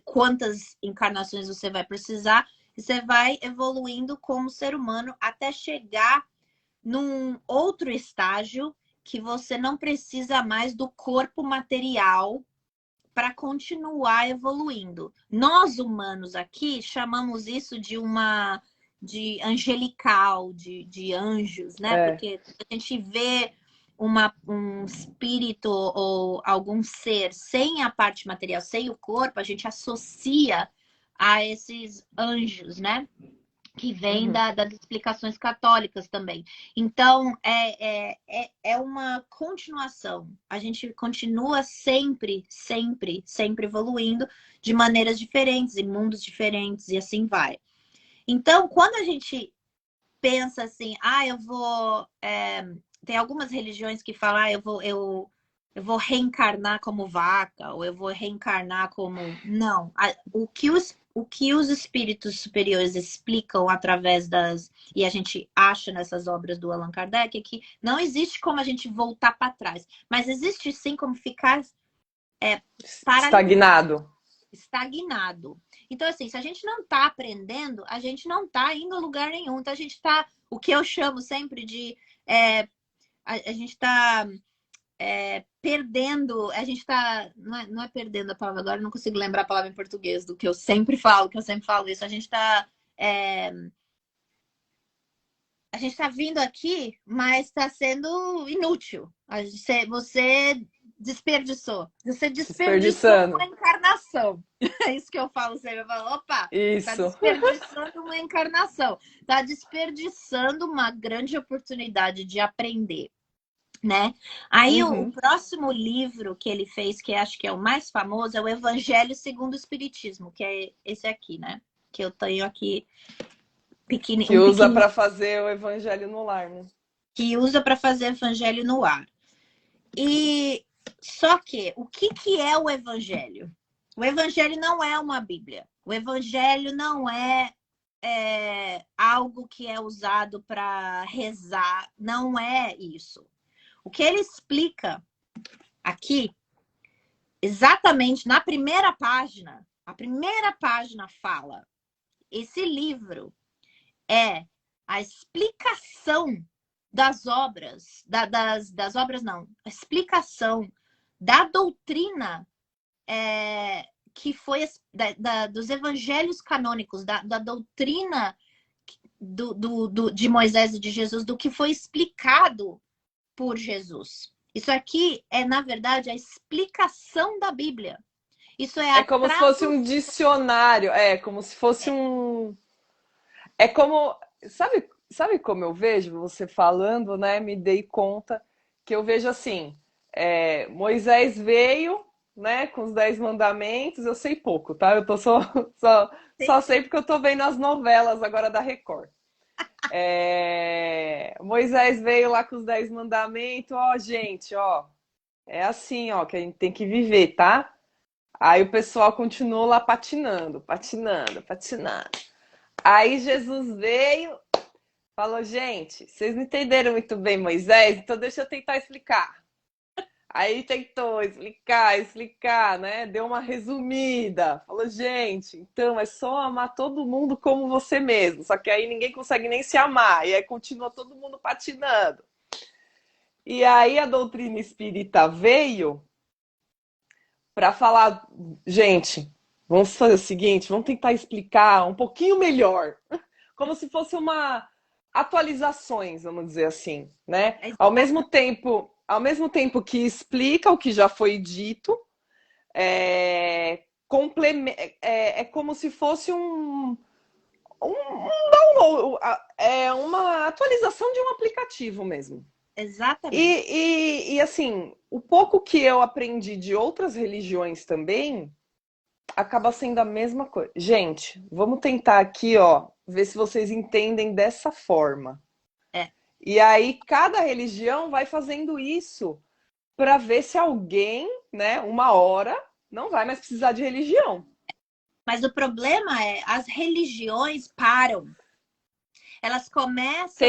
quantas encarnações você vai precisar, e você vai evoluindo como ser humano até chegar num outro estágio que você não precisa mais do corpo material para continuar evoluindo. Nós humanos aqui chamamos isso de angelical, de anjos, né? Porque a gente vê um espírito ou algum ser sem a parte material, sem o corpo, a gente associa a esses anjos, né? Que vem das explicações católicas também. Então, é uma continuação. A gente continua sempre evoluindo de maneiras diferentes, em mundos diferentes, e assim vai. Então, quando a gente pensa assim, eu vou... tem algumas religiões que falam, eu vou reencarnar como vaca, ou eu vou reencarnar como... Não. O que os espíritos superiores explicam através e a gente acha nessas obras do Allan Kardec é que não existe como a gente voltar para trás, mas existe sim como ficar estagnado. Então, assim, se a gente não está aprendendo, a gente não está indo a lugar nenhum. Então, a gente está, o que eu chamo sempre de a gente está perdendo, a gente está, não é perdendo a palavra, agora eu não consigo lembrar a palavra em português do que eu sempre falo isso, a gente está vindo aqui, mas está sendo inútil. Você desperdiçou. Você desperdiçou uma encarnação. É isso que eu falo sempre. Eu falo, opa, tá Isso. desperdiçando uma encarnação. Tá desperdiçando uma grande oportunidade de aprender, né? Aí o próximo livro que ele fez, que acho que é o mais famoso, é o Evangelho segundo o Espiritismo, que é esse aqui, né? Que eu tenho aqui Que usa para fazer o Evangelho no lar, né? Que usa para fazer Evangelho no ar. E só que o que é o Evangelho? O Evangelho não é uma Bíblia. O Evangelho não é algo que é usado para rezar. Não é isso. O que ele explica aqui, exatamente na primeira página, a primeira página fala: esse livro é a explicação das obras, das obras não, a explicação da doutrina que foi dos evangelhos canônicos, da doutrina de Moisés e de Jesus, do que foi explicado por Jesus. Isso aqui é, na verdade, a explicação da Bíblia. Isso é como se fosse um dicionário, como se fosse um... É como... Sabe como eu vejo você falando, né? Me dei conta que eu vejo assim, Moisés veio, né, com os 10 mandamentos, eu sei pouco, tá? Eu tô só sei porque eu tô vendo as novelas agora da Record. Moisés veio lá com os 10 mandamentos, gente, é assim, que a gente tem que viver, tá? Aí o pessoal continuou lá patinando. Aí Jesus veio, falou, gente, vocês não entenderam muito bem Moisés, então deixa eu tentar explicar. Aí tentou explicar, né? Deu uma resumida. Falou, gente, então é só amar todo mundo como você mesmo. Só que aí ninguém consegue nem se amar. E aí continua todo mundo patinando. E aí a doutrina espírita veio para falar, gente, vamos fazer o seguinte, vamos tentar explicar um pouquinho melhor. Como se fosse uma atualizações, vamos dizer assim, né? Ao mesmo tempo que explica o que já foi dito, é como se fosse um download, uma atualização de um aplicativo mesmo. Exatamente. E assim, o pouco que eu aprendi de outras religiões também acaba sendo a mesma coisa. Gente, vamos tentar aqui, ver se vocês entendem dessa forma. E aí, cada religião vai fazendo isso para ver se alguém, né, uma hora, não vai mais precisar de religião. Mas o problema é, as religiões param. Elas começam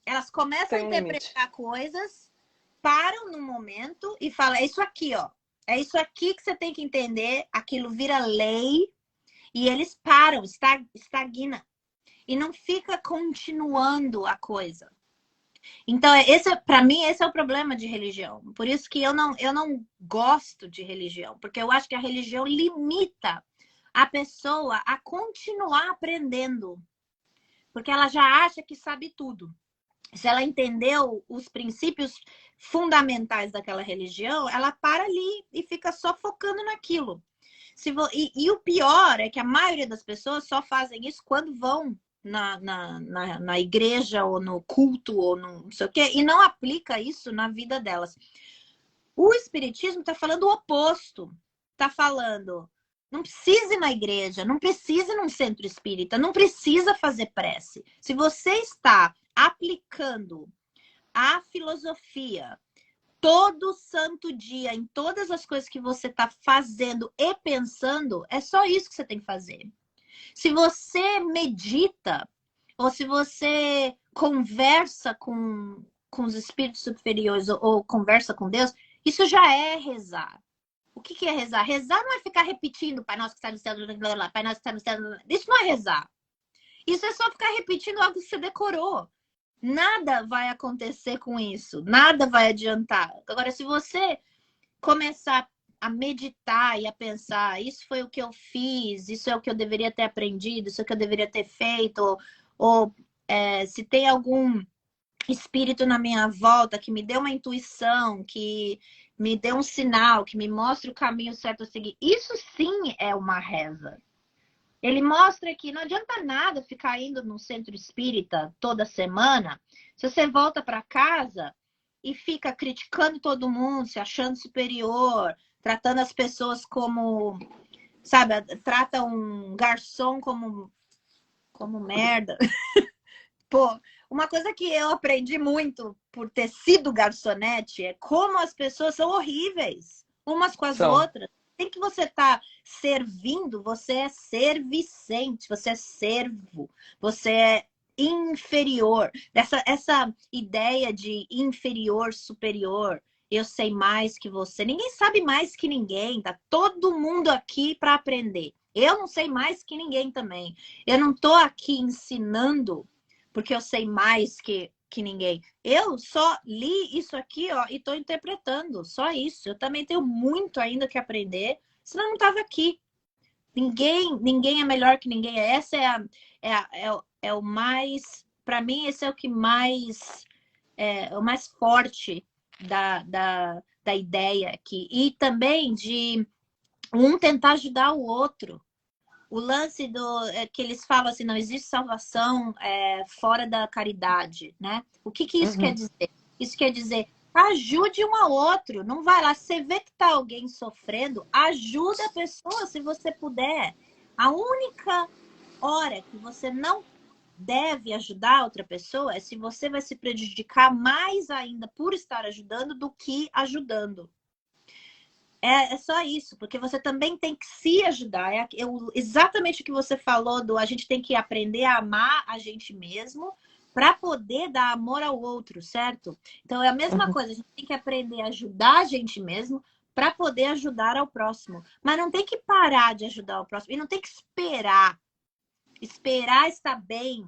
elas começam a interpretar coisas, param no momento e falam, é isso aqui, é isso aqui que você tem que entender, aquilo vira lei e eles param, estagna. E não fica continuando a coisa. Então, para mim, esse é o problema de religião. Por isso que eu não gosto de religião. Porque eu acho que a religião limita a pessoa a continuar aprendendo. Porque ela já acha que sabe tudo. Se ela entendeu os princípios fundamentais daquela religião, ela para ali e fica só focando naquilo. E o pior é que a maioria das pessoas só fazem isso quando vão na igreja ou no culto ou no não sei o quê, e não aplica isso na vida delas. O Espiritismo está falando o oposto. Está falando, não precisa ir na igreja, não precisa ir num centro espírita, não precisa fazer prece. Se você está aplicando a filosofia todo santo dia, em todas as coisas que você está fazendo e pensando, é só isso que você tem que fazer. Se você medita, ou se você conversa com os espíritos superiores, ou conversa com Deus, isso já é rezar. O que é rezar? Rezar não é ficar repetindo Pai Nosso que está no céu, Pai Nosso que está no céu. Isso não é rezar. Isso é só ficar repetindo algo que você decorou. Nada vai acontecer com isso. Nada vai adiantar. Agora, se você começar a meditar e a pensar, isso foi o que eu fiz, isso é o que eu deveria ter aprendido, isso é o que eu deveria ter feito, ou se tem algum espírito na minha volta que me dê uma intuição, que me dê um sinal, que me mostre o caminho certo a seguir. Isso sim é uma reza. Ele mostra que não adianta nada ficar indo no centro espírita toda semana, se você volta para casa e fica criticando todo mundo, se achando superior, tratando as pessoas como, sabe, trata um garçom como merda. Pô, uma coisa que eu aprendi muito por ter sido garçonete é como as pessoas são horríveis umas com as outras. Tem que você estar servindo, você é servicente, você é servo, você é inferior. Essa ideia de inferior, superior, eu sei mais que você. Ninguém sabe mais que ninguém, tá todo mundo aqui para aprender. Eu não sei mais que ninguém também. Eu não tô aqui ensinando porque eu sei mais que ninguém. Eu só li isso aqui, ó, e estou interpretando. Só isso. Eu também tenho muito ainda que aprender, senão eu não estava aqui. Ninguém é melhor que ninguém. Essa é o mais... Para mim, esse é o que mais... É o mais forte da ideia aqui. E também de um tentar ajudar o outro. O lance que eles falam assim, não existe salvação fora da caridade, né? O que isso quer dizer? Isso quer dizer, ajude um ao outro. Não vai lá, você vê que tá alguém sofrendo, ajuda a pessoa se você puder. A única hora que você não deve ajudar outra pessoa é se você vai se prejudicar mais ainda por estar ajudando do que ajudando. É só isso, porque você também tem que se ajudar. Exatamente o que você falou a gente tem que aprender a amar a gente mesmo para poder dar amor ao outro, certo? Então é a mesma coisa, a gente tem que aprender a ajudar a gente mesmo para poder ajudar ao próximo. Mas não tem que parar de ajudar o próximo e não tem que esperar estar bem.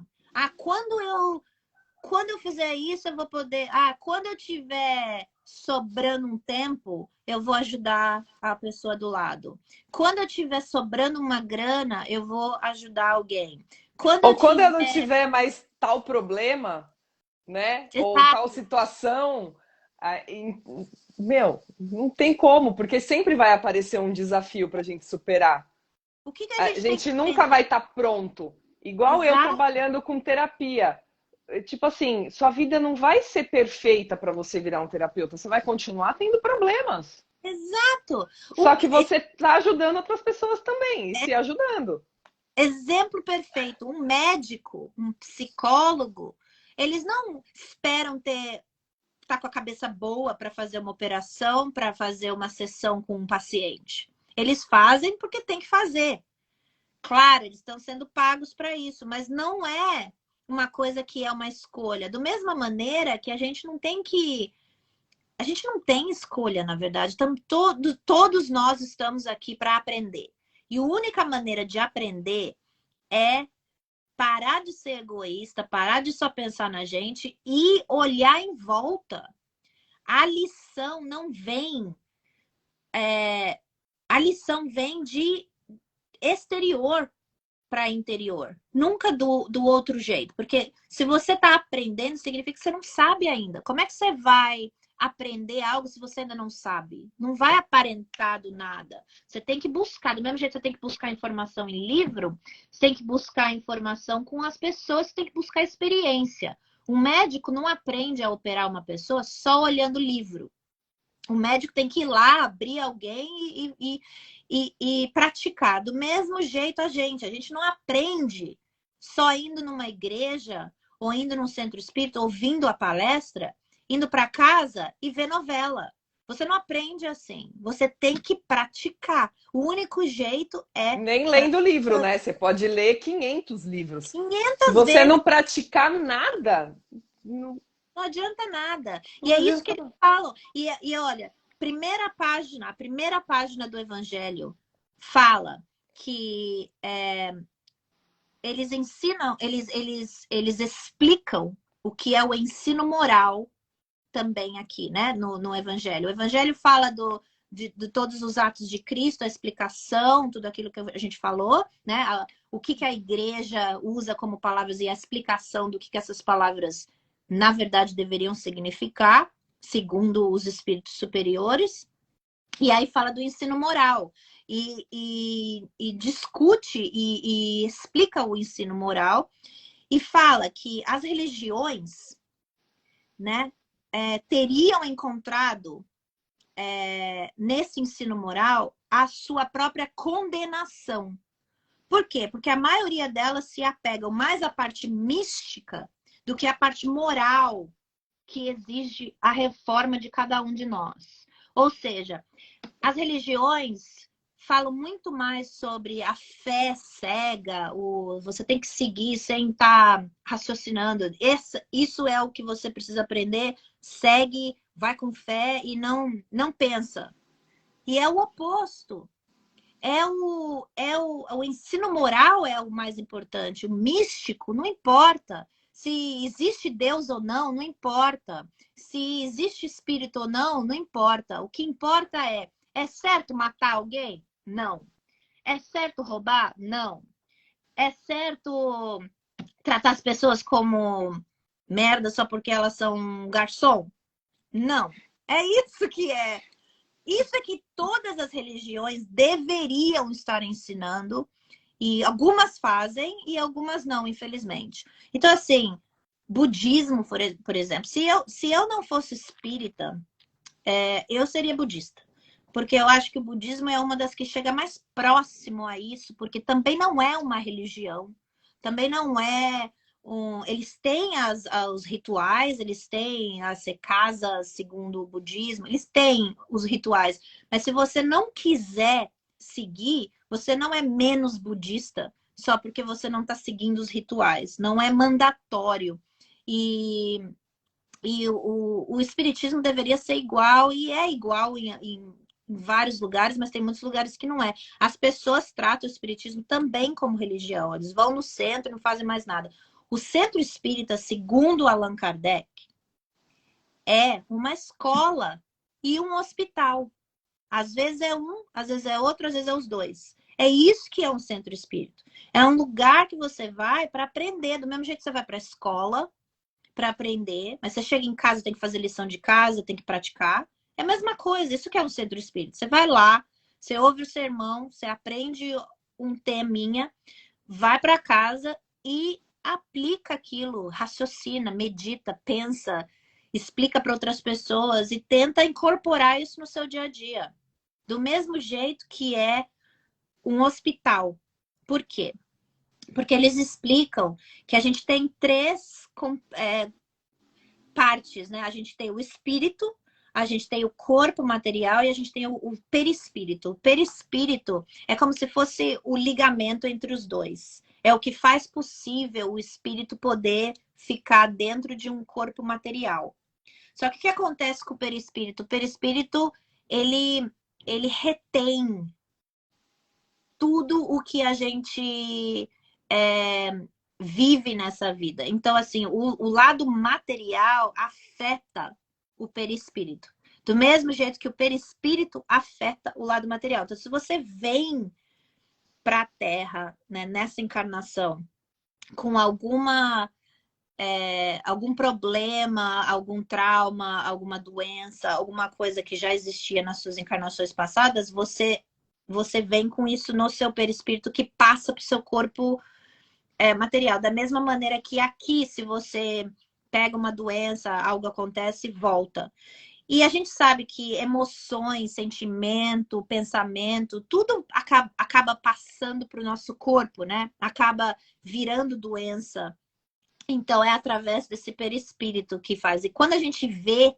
Quando eu fizer isso, eu vou poder... quando eu tiver sobrando um tempo, eu vou ajudar a pessoa do lado. Quando eu tiver sobrando uma grana, eu vou ajudar alguém. Quando eu não tiver mais tal problema, né? Exato. Ou tal situação... Meu, não tem como, porque sempre vai aparecer um desafio para a gente superar. O que a gente nunca vai estar pronto. Igual Exato. eu trabalhando com terapia. Tipo assim, sua vida não vai ser perfeita para você virar um terapeuta. Você vai continuar tendo problemas. Exato. Só que você está ajudando outras pessoas também e se ajudando. Exemplo perfeito. Um médico, um psicólogo, eles não esperam estar com a cabeça boa para fazer uma operação, para fazer uma sessão com um paciente. Eles fazem porque tem que fazer. Claro, eles estão sendo pagos para isso, mas não é uma coisa que é uma escolha. Da mesma maneira que a gente não tem escolha, na verdade. Todos nós estamos aqui para aprender. E a única maneira de aprender é parar de ser egoísta, parar de só pensar na gente e olhar em volta. A lição não vem... a lição vem de exterior para interior, nunca do outro jeito, porque se você está aprendendo, significa que você não sabe ainda. Como é que você vai aprender algo se você ainda não sabe? Não vai aparentar do nada. Você tem que buscar, do mesmo jeito que você tem que buscar informação em livro, você tem que buscar informação com as pessoas, você tem que buscar experiência. Um médico não aprende a operar uma pessoa só olhando livro. O médico tem que ir lá, abrir alguém e praticar. Do mesmo jeito a gente não aprende só indo numa igreja ou indo num centro espírita, ouvindo a palestra, indo para casa e ver novela. Você não aprende assim. Você tem que praticar. O único jeito é... Nem lendo livro, né? Você pode ler 500 livros. 500 Se você vezes. não praticar nada... Não adianta nada. E é isso que eles falam. E olha, a primeira página do Evangelho fala que eles ensinam, eles explicam o que é o ensino moral também aqui, né? No Evangelho. O Evangelho fala de todos os atos de Cristo, a explicação, tudo aquilo que a gente falou, né? O que a igreja usa como palavras e a explicação do que essas palavras na verdade, deveriam significar, segundo os espíritos superiores. E aí fala do ensino moral. E discute e explica o ensino moral. E fala que as religiões, né, teriam encontrado nesse ensino moral a sua própria condenação. Por quê? Porque a maioria delas se apegam mais à parte mística do que à parte moral que exige a reforma de cada um de nós. Ou seja, as religiões falam muito mais sobre a fé cega, você tem que seguir sem estar raciocinando. Isso é o que você precisa aprender, segue, vai com fé e não pensa. E é o oposto. O ensino moral é o mais importante. O místico não importa. Se existe Deus ou não, não importa. Se existe espírito ou não, não importa. O que importa é certo matar alguém? Não. É certo roubar? Não. É certo tratar as pessoas como merda só porque elas são garçom? Não. É isso que é. Isso é que todas as religiões deveriam estar ensinando, e algumas fazem e algumas não, infelizmente. Então, assim, budismo, por exemplo, se eu não fosse espírita, eu seria budista. Porque eu acho que o budismo é uma das que chega mais próximo a isso, porque também não é uma religião, também não é eles têm os rituais, eles têm as casas segundo o budismo, eles têm os rituais, mas se você não quiser seguir, você não é menos budista só porque você não está seguindo os rituais, não é mandatório. E o espiritismo deveria ser igual, e é igual em vários lugares, mas tem muitos lugares que não é. As pessoas tratam o espiritismo também como religião, eles vão no centro e não fazem mais nada. O centro espírita, segundo Allan Kardec, é uma escola e um hospital. Às vezes é um, às vezes é outro, às vezes é os dois. É isso que é um centro espírita. É um lugar que você vai para aprender, do mesmo jeito que você vai para a escola para aprender, mas você chega em casa, tem que fazer lição de casa, tem que praticar. É a mesma coisa, isso que é um centro espírita. Você vai lá, você ouve o sermão, você aprende um teminha, vai para casa e aplica aquilo, raciocina, medita, pensa, explica para outras pessoas e tenta incorporar isso no seu dia a dia. Do mesmo jeito que é um hospital. Por quê? Porque eles explicam que a gente tem três partes, né? A gente tem o espírito, a gente tem o corpo material e a gente tem o perispírito. O perispírito é como se fosse o ligamento entre os dois. É o que faz possível o espírito poder ficar dentro de um corpo material. Só que o que acontece com o perispírito? O perispírito, ele retém tudo o que a gente vive nessa vida. Então, assim, o lado material afeta o perispírito. Do mesmo jeito que o perispírito afeta o lado material. Então, se você vem para a Terra, né, nessa encarnação, com algum problema, algum trauma, alguma doença, alguma coisa que já existia nas suas encarnações passadas, você vem com isso no seu perispírito que passa para o seu corpo material. Da mesma maneira que aqui, se você pega uma doença, algo acontece e volta. E a gente sabe que emoções, sentimento, pensamento, tudo acaba passando para o nosso corpo, né? Acaba virando doença. Então, é através desse perispírito que faz. E quando a gente vê,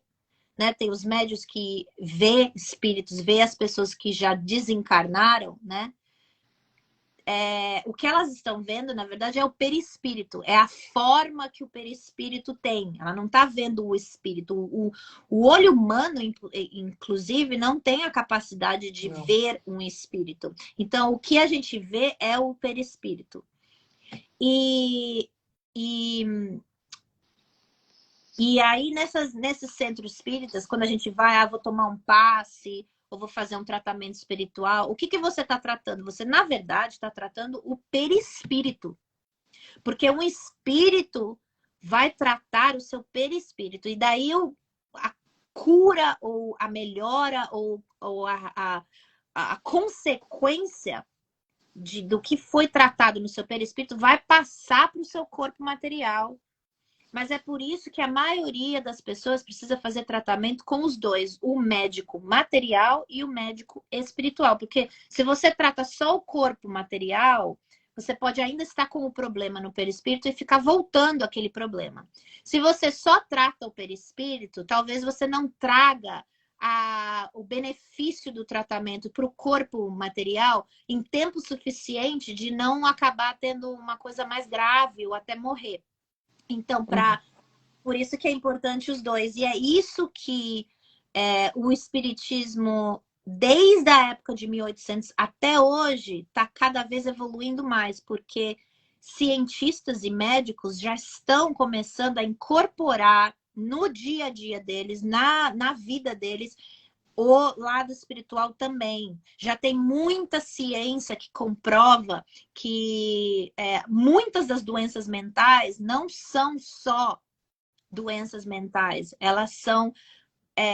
né, tem os médiuns que vê espíritos, vê as pessoas que já desencarnaram, né? O que elas estão vendo, na verdade, é o perispírito. É a forma que o perispírito tem. Ela não está vendo o espírito. O olho humano, inclusive, não tem a capacidade de ver um espírito. Então, o que a gente vê é o perispírito. E aí, nesses centros espíritas, quando a gente vai, vou tomar um passe, ou vou fazer um tratamento espiritual, o que você está tratando? Você, na verdade, está tratando o perispírito. Porque um espírito vai tratar o seu perispírito. E daí a cura, ou a melhora, ou a consequência do que foi tratado no seu perispírito vai passar para o seu corpo material. Mas é por isso que a maioria das pessoas precisa fazer tratamento com os dois, o médico material e o médico espiritual. Porque se você trata só o corpo material, você pode ainda estar com o problema no perispírito e ficar voltando aquele problema. Se você só trata o perispírito, talvez você não traga o benefício do tratamento para o corpo material em tempo suficiente de não acabar tendo uma coisa mais grave ou até morrer. Então, por isso que é importante os dois. E é isso que o espiritismo, desde a época de 1800 até hoje, está cada vez evoluindo mais, porque cientistas e médicos já estão começando a incorporar no dia a dia deles, na vida deles, o lado espiritual também. Já tem muita ciência que comprova que muitas das doenças mentais não são só doenças mentais, elas são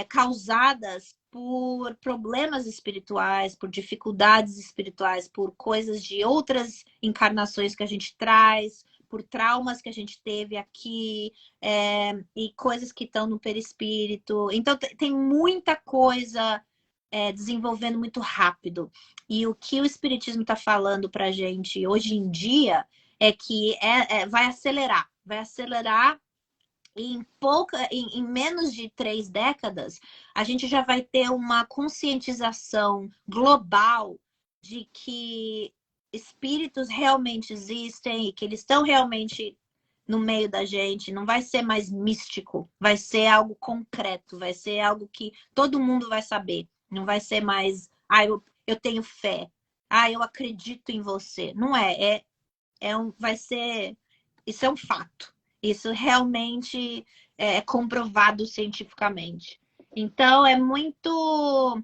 causadas por problemas espirituais, por dificuldades espirituais, por coisas de outras encarnações que a gente traz, por traumas que a gente teve aqui, e coisas que estão no perispírito. Então, tem muita coisa desenvolvendo muito rápido. E o que o Espiritismo está falando para a gente hoje em dia é que vai acelerar. Vai acelerar e em menos de 3 décadas, a gente já vai ter uma conscientização global de que espíritos realmente existem e que eles estão realmente no meio da gente. Não vai ser mais místico, vai ser algo concreto, vai ser algo que todo mundo vai saber. Não vai ser mais, eu tenho fé, eu acredito em você. Não é, vai ser, isso é um fato. Isso realmente é comprovado cientificamente. Então, é muito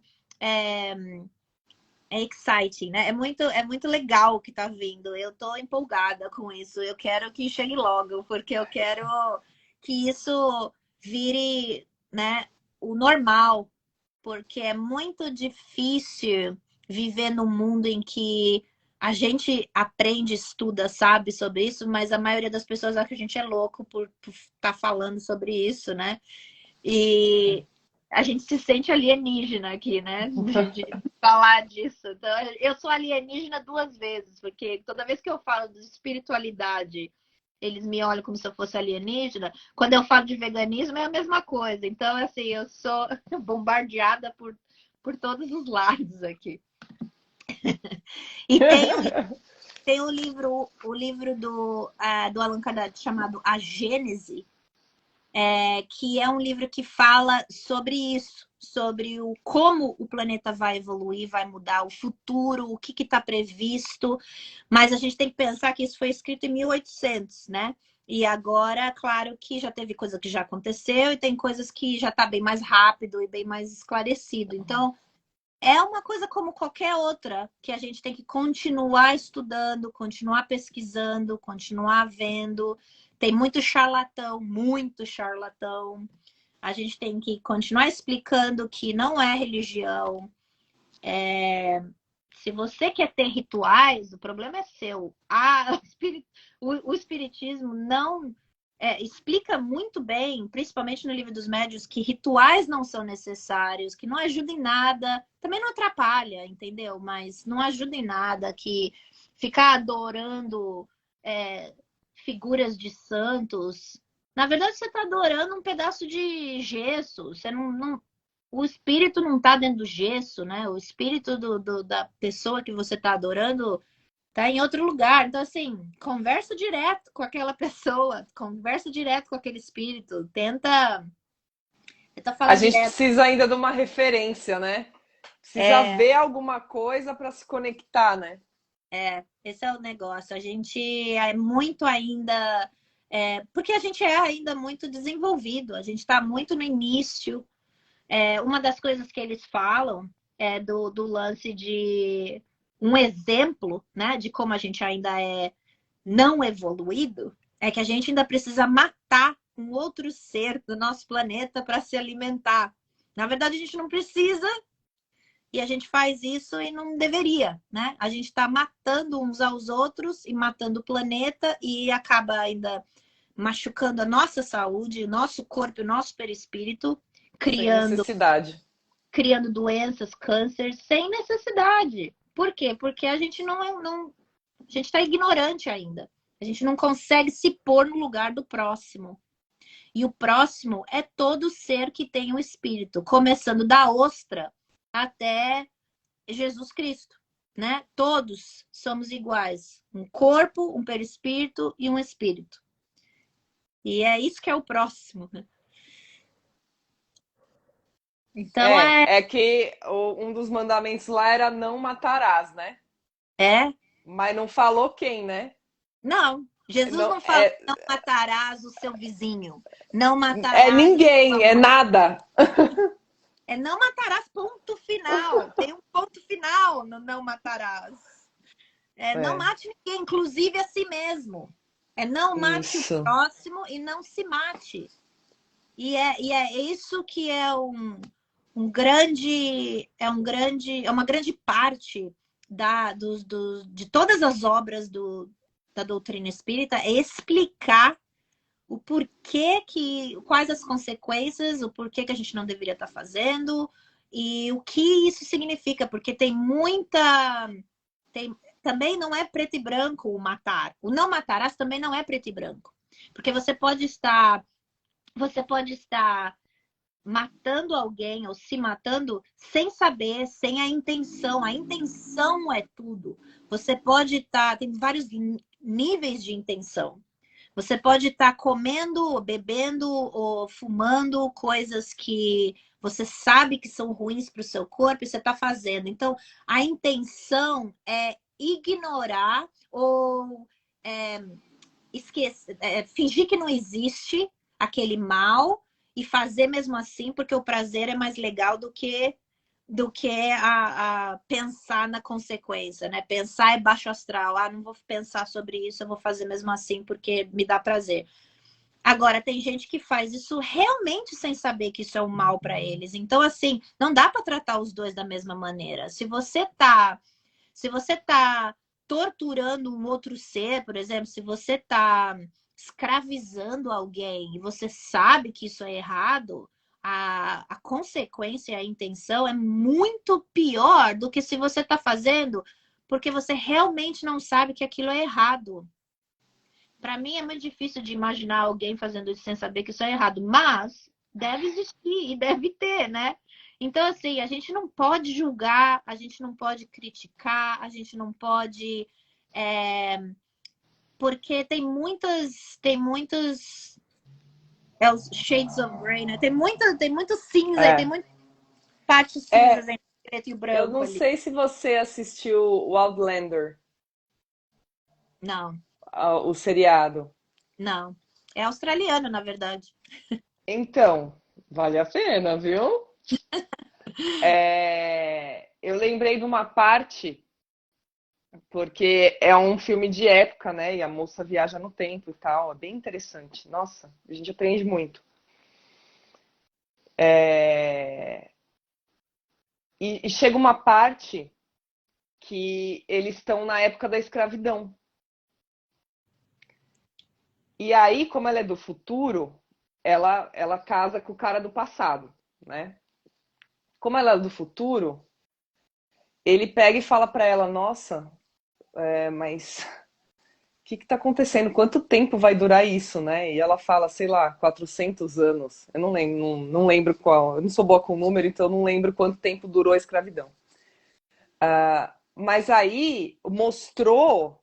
exciting, né? É muito legal o que tá vindo. Eu tô empolgada com isso. Eu quero que chegue logo, porque eu quero que isso vire, né, o normal. Porque é muito difícil viver num mundo em que a gente aprende, estuda, sabe sobre isso, mas a maioria das pessoas acha que a gente é louco por estar falando sobre isso, né? E a gente se sente alienígena aqui, né? De falar disso. Então, eu sou alienígena 2 vezes, porque toda vez que eu falo de espiritualidade, eles me olham como se eu fosse alienígena. Quando eu falo de veganismo, é a mesma coisa. Então, assim, eu sou bombardeada por todos os lados aqui. E tem o livro do Allan Kardec chamado A Gênese, que é um livro que fala sobre isso, sobre como o planeta vai evoluir, vai mudar, o futuro, o que está previsto. Mas a gente tem que pensar que isso foi escrito em 1800, né? E agora, claro que já teve coisa que já aconteceu e tem coisas que já está bem mais rápido e bem mais esclarecido. Então, é uma coisa como qualquer outra, que a gente tem que continuar estudando, continuar pesquisando, continuar vendo. Tem muito charlatão, muito charlatão. A gente tem que continuar explicando que não é religião. Se você quer ter rituais, o problema é seu. O espiritismo não explica muito bem, principalmente no Livro dos Médiuns, que rituais não são necessários, que não ajuda em nada. Também não atrapalha, entendeu? Mas não ajuda em nada, que ficar adorando figuras de santos. Na verdade, você está adorando um pedaço de gesso. Você o espírito não está dentro do gesso, né? O espírito da pessoa que você está adorando está em outro lugar. Então, assim, conversa direto com aquela pessoa, conversa direto com aquele espírito, tenta falar A gente direto. precisa ainda de uma referência, né? Precisa ver alguma coisa para se conectar, né? Esse é o negócio. A gente é muito ainda... porque a gente é ainda muito desenvolvido, a gente está muito no início. Uma das coisas que eles falam é do lance de um exemplo, né, de como a gente ainda é não evoluído, É que a gente ainda precisa matar um outro ser do nosso planeta para se alimentar. Na verdade, a gente não precisa e a gente faz isso e não deveria, né? A gente está matando uns aos outros e matando o planeta e acaba ainda machucando a nossa saúde, o nosso corpo, o nosso perispírito, Sem criando necessidade. doenças, câncer, sem necessidade. Por quê? Porque a gente a gente está ignorante ainda. A gente não consegue se pôr no lugar do próximo. E o próximo é todo ser que tem um espírito, começando da ostra até Jesus Cristo, né? Todos somos iguais. Um corpo, um perispírito e um espírito. E é isso que é o próximo, né? Então É que um dos mandamentos lá era não matarás, né? é. Mas não falou quem, né? Não, Jesus Não, não fala não matarás o seu vizinho. Não é matarás ninguém, é nada. É não matarás, ponto final. Tem um ponto final no não matarás. Não mate ninguém, inclusive a si mesmo. Não mate Isso. o próximo e não se mate. E é isso que é uma grande parte de todas as obras da doutrina espírita, é explicar o porquê quais as consequências, o porquê que a gente não deveria estar fazendo e o que isso significa, porque também não é preto e branco o matar. O não matarás também não é preto e branco. Porque você pode estar matando alguém ou se matando sem saber, sem a intenção. A intenção é tudo. Você pode estar, tem vários níveis de intenção. Você pode estar comendo, bebendo ou fumando coisas que você sabe que são ruins para o seu corpo e você está fazendo. Então, a intenção é ignorar ou fingir que não existe aquele mal e fazer mesmo assim, porque o prazer é mais legal do que a pensar na consequência, né? Pensar é baixo astral. Não vou pensar sobre isso, eu vou fazer mesmo assim porque me dá prazer. Agora, tem gente que faz isso realmente sem saber que isso é um mal para eles. Então, assim, não dá para tratar os dois da mesma maneira. Se você tá torturando um outro ser, por exemplo, se você tá escravizando alguém e você sabe que isso é errado, a consequência, a intenção é muito pior do que se você está fazendo porque você realmente não sabe que aquilo é errado. Para mim é muito difícil de imaginar alguém fazendo isso sem saber que isso é errado, mas deve existir e deve ter, né? Então, assim, a gente não pode julgar, a gente não pode criticar, a gente não pode... porque tem muitos os shades of grey, né? Tem muito cinza, tem muita parte cinza entre preto e branco. Eu não ali. sei se você assistiu o Outlander. Não. O seriado. Não. É australiano, na verdade. Então, vale a pena, viu? Eu lembrei de uma parte, porque é um filme de época, né? E a moça viaja no tempo e tal. É bem interessante. Nossa, a gente aprende muito. E chega uma parte que eles estão na época da escravidão. E aí, como ela é do futuro, ela casa com o cara do passado, né? Como ela é do futuro, ele pega e fala para ela, nossa, mas o que está acontecendo? Quanto tempo vai durar isso, né? E ela fala, sei lá, 400 anos. Eu não lembro qual. Eu não sou boa com número, então eu não lembro quanto tempo durou a escravidão. Mas aí mostrou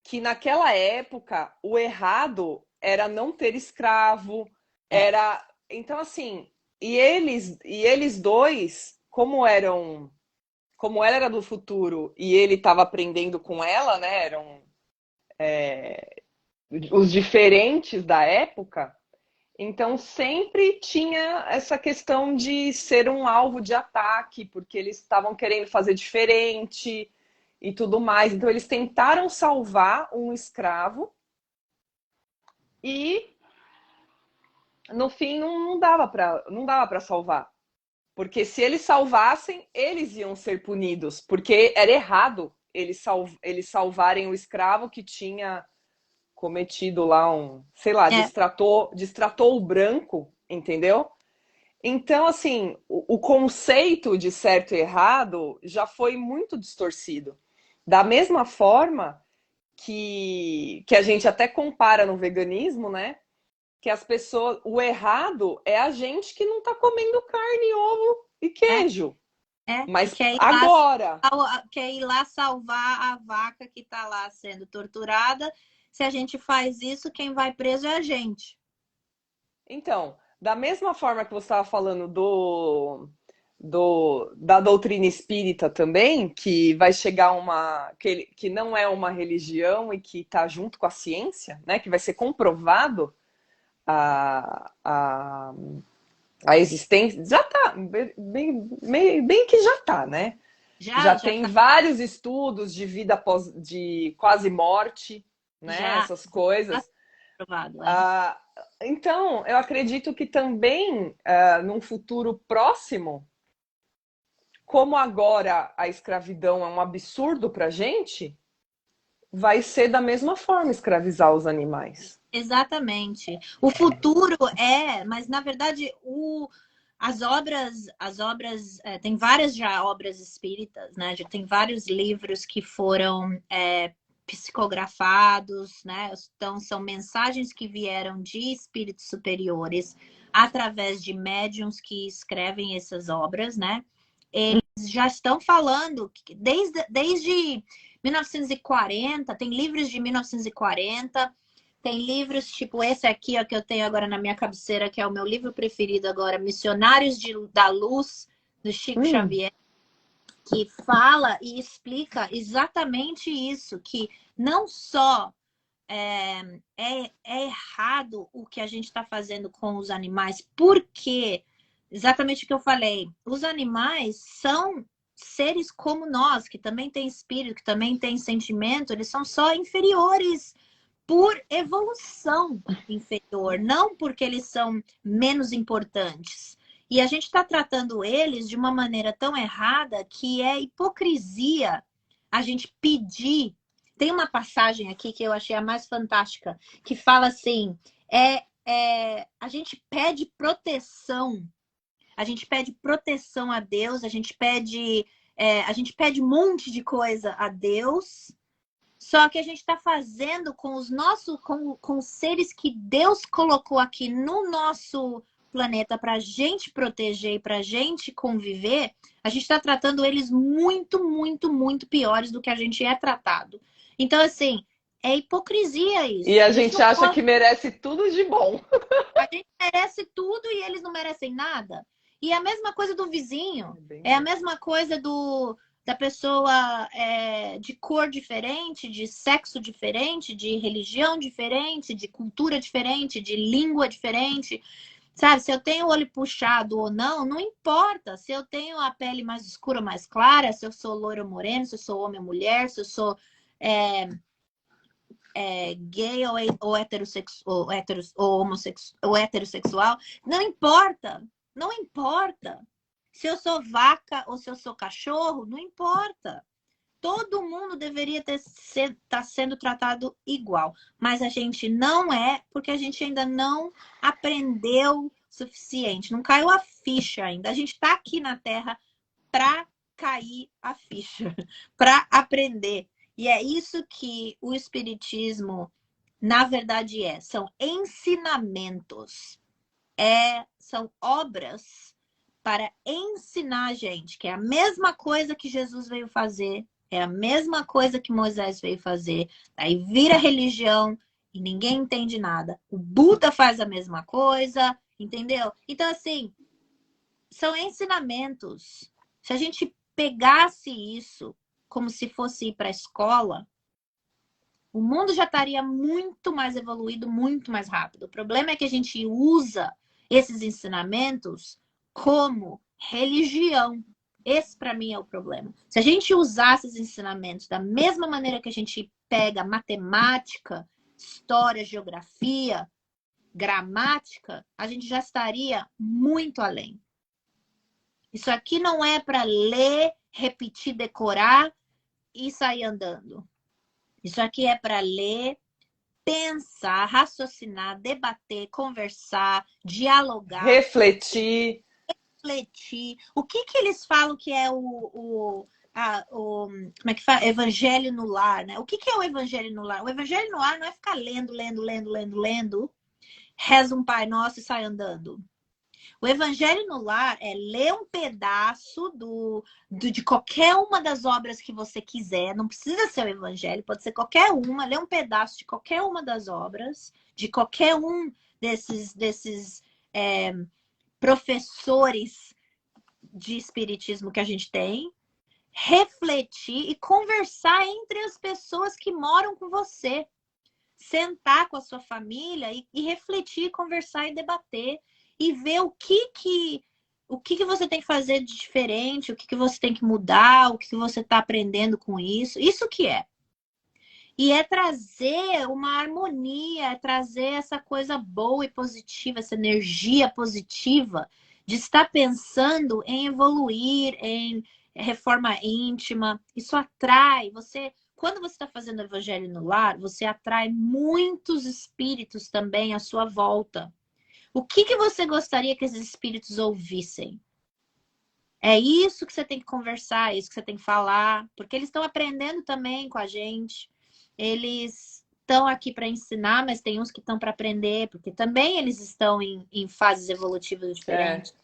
que naquela época o errado era não ter escravo, então assim, e eles dois, como ela era do futuro e ele estava aprendendo com ela, né? Eram os diferentes da época, então sempre tinha essa questão de ser um alvo de ataque, porque eles estavam querendo fazer diferente e tudo mais. Então eles tentaram salvar um escravo e no fim não dava para salvar. Porque se eles salvassem, eles iam ser punidos, porque era errado eles salvarem o escravo que tinha cometido lá sei lá, destratou o branco, entendeu? Então, assim, o conceito de certo e errado já foi muito distorcido. Da mesma forma que a gente até compara no veganismo, né? Que as pessoas, o errado é a gente que não tá comendo carne, ovo e queijo. Mas agora quer ir lá salvar a vaca que tá lá sendo torturada. Se a gente faz isso, quem vai preso é a gente. Então, da mesma forma que você estava falando da doutrina espírita também, que vai chegar que não é uma religião e que está junto com a ciência, né? Que vai ser comprovado a existência. Já está, bem que já está, né? Já tem tá. vários estudos de vida de quase morte, né? Essas coisas. Já provado, então, eu acredito que também, num futuro próximo, como agora a escravidão é um absurdo para a gente, vai ser da mesma forma escravizar os animais. Exatamente. O futuro mas na verdade as obras tem várias já obras espíritas, né? Já tem vários livros que foram psicografados, né? Então são mensagens que vieram de espíritos superiores através de médiuns que escrevem essas obras, né? Eles já estão falando que desde 1940, tem livros de 1940. Tem livros tipo esse aqui, ó, que eu tenho agora na minha cabeceira, que é o meu livro preferido agora, Missionários da Luz, do Chico Xavier, que fala e explica exatamente isso, que não só é errado o que a gente está fazendo com os animais, porque, exatamente o que eu falei, os animais são seres como nós, que também têm espírito, que também têm sentimento, eles são só inferiores por evolução inferior, não porque eles são menos importantes. E a gente está tratando eles de uma maneira tão errada que é hipocrisia a gente pedir. Tem uma passagem aqui que eu achei a mais fantástica, que fala assim, a gente pede proteção. A gente pede proteção a Deus, a gente pede um monte de coisa a Deus. Só que a gente está fazendo com com os seres que Deus colocou aqui no nosso planeta para a gente proteger e para a gente conviver, a gente está tratando eles muito, muito, muito piores do que a gente é tratado. Então, assim, é hipocrisia isso. E a gente acha que merece tudo de bom. A gente merece tudo e eles não merecem nada. E é a mesma coisa do vizinho. É a mesma coisa da pessoa de cor diferente, de sexo diferente, de religião diferente, de cultura diferente, de língua diferente. Sabe, se eu tenho o olho puxado ou não, não importa. Se eu tenho a pele mais escura ou mais clara, se eu sou loiro ou moreno, se eu sou homem ou mulher, se eu sou gay ou heterossexual, não importa. Não importa. Se eu sou vaca ou se eu sou cachorro, não importa. Todo mundo deveria estar sendo tratado igual. Mas a gente não porque a gente ainda não aprendeu o suficiente. Não caiu a ficha ainda. A gente está aqui na Terra para cair a ficha, para aprender. E é isso que o Espiritismo, na verdade, são ensinamentos. São obras para ensinar a gente, que é a mesma coisa que Jesus veio fazer, é a mesma coisa que Moisés veio fazer. Aí vira religião e ninguém entende nada. O Buda faz a mesma coisa, entendeu? Então, assim, são ensinamentos. Se a gente pegasse isso como se fosse ir para a escola, o mundo já estaria muito mais evoluído, muito mais rápido. O problema é que a gente usa esses ensinamentos como religião. Esse, para mim, é o problema. Se a gente usasse esses ensinamentos da mesma maneira que a gente pega matemática história, geografia, gramática, a gente já estaria muito além. Isso aqui não é para ler, repetir, decorar e sair andando. Isso aqui é para ler, pensar, raciocinar, debater, conversar, dialogar, refletir. O que eles falam que é como é que fala? Evangelho no lar, né? O que é o evangelho no lar? O evangelho no lar não é ficar lendo, reza um Pai Nosso e sai andando. O evangelho no lar é ler um pedaço de qualquer uma das obras que você quiser. Não precisa ser o evangelho, pode ser qualquer uma. Ler um pedaço de qualquer uma das obras, de qualquer um desses professores de espiritismo que a gente tem. Refletir e conversar entre as pessoas que moram com você. Sentar com a sua família e refletir, conversar e debater. E ver o que você tem que fazer de diferente, o que você tem que mudar, o que você está aprendendo com isso. Isso que é. E é trazer uma harmonia, é trazer essa coisa boa e positiva, essa energia positiva de estar pensando em evoluir, em reforma íntima. Isso atrai você. Quando você está fazendo o evangelho no lar, você atrai muitos espíritos também à sua volta. O que você gostaria que esses espíritos ouvissem? É isso que você tem que conversar, é isso que você tem que falar, porque eles estão aprendendo também com a gente. Eles estão aqui para ensinar, mas tem uns que estão para aprender, porque também eles estão em fases evolutivas diferentes.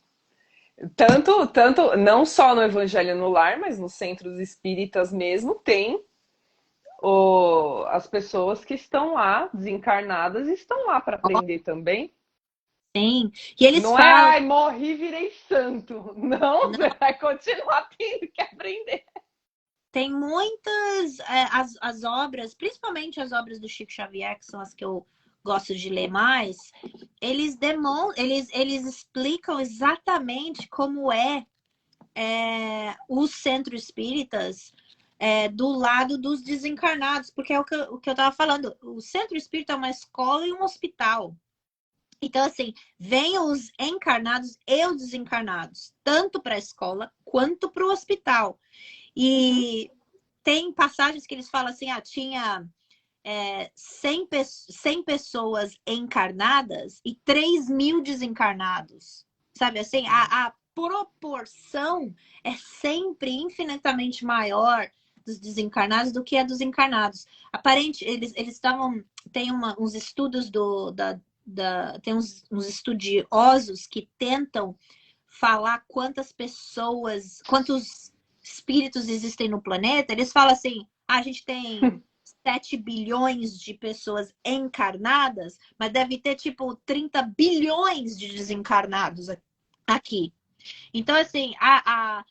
Tanto, não só no Evangelho no Lar, mas nos centros espíritas mesmo, tem as pessoas que estão lá, desencarnadas, e estão lá para aprender também. Sim. E eles não falam... é, ai, morri, virei santo. Não, você vai continuar tendo que aprender. Tem muitas, as obras, principalmente as obras do Chico Xavier, que são as que eu gosto de ler mais, eles explicam exatamente como os centros espíritas do lado dos desencarnados, porque é o que eu estava falando, o centro espírita é uma escola e um hospital. Então, assim, vem os encarnados e os desencarnados, tanto para a escola quanto para o hospital. E tem passagens que eles falam assim, tinha 100 pessoas encarnadas e 3.000 desencarnados. Sabe assim, a proporção é sempre infinitamente maior dos desencarnados do que a dos encarnados. Eles tem uns estudos tem uns estudiosos que tentam falar quantos espíritos existem no planeta. Eles falam assim, a gente tem 7 bilhões de pessoas encarnadas, mas deve ter tipo 30 bilhões de desencarnados aqui. Então, assim, a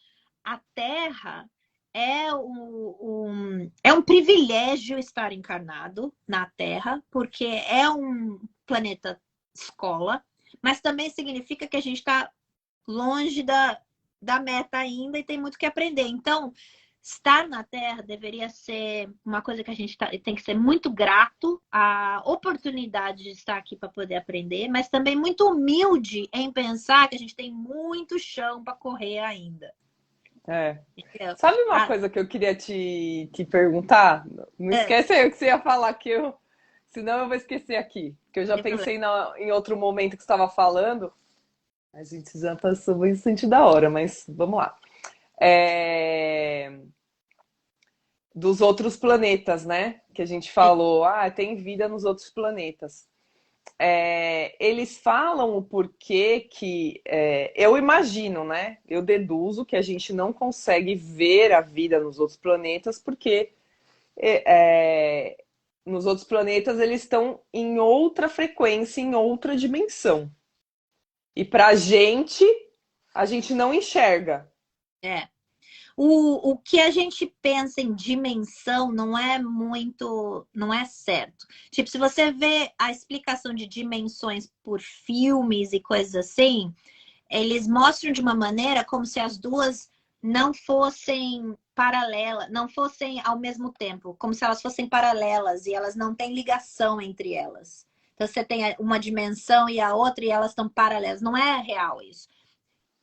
Terra é um privilégio estar encarnado na Terra, porque é um planeta escola, mas também significa que a gente está longe da meta ainda e tem muito que aprender. Então, estar na Terra deveria ser uma coisa que a gente tem que ser muito grato à oportunidade de estar aqui para poder aprender, mas também muito humilde em pensar que a gente tem muito chão para correr ainda. Sabe uma coisa que eu queria te perguntar? Não esquece aí o que você ia falar, senão eu vou esquecer aqui. Que eu já pensei em outro momento que você estava falando. A gente já passou bastante da hora, mas vamos lá. Dos outros planetas, né? Que a gente falou, tem vida nos outros planetas. Eles falam o porquê que... eu imagino, né? Eu deduzo que a gente não consegue ver a vida nos outros planetas porque nos outros planetas eles estão em outra frequência, em outra dimensão. E pra gente, a gente não enxerga. O que a gente pensa em dimensão não é certo. Tipo, se você vê a explicação de dimensões por filmes e coisas assim, eles mostram de uma maneira como se as duas não fossem paralelas, não fossem ao mesmo tempo, como se elas fossem paralelas e elas não têm ligação entre elas. Então você tem uma dimensão e a outra e elas estão paralelas. Não é real isso.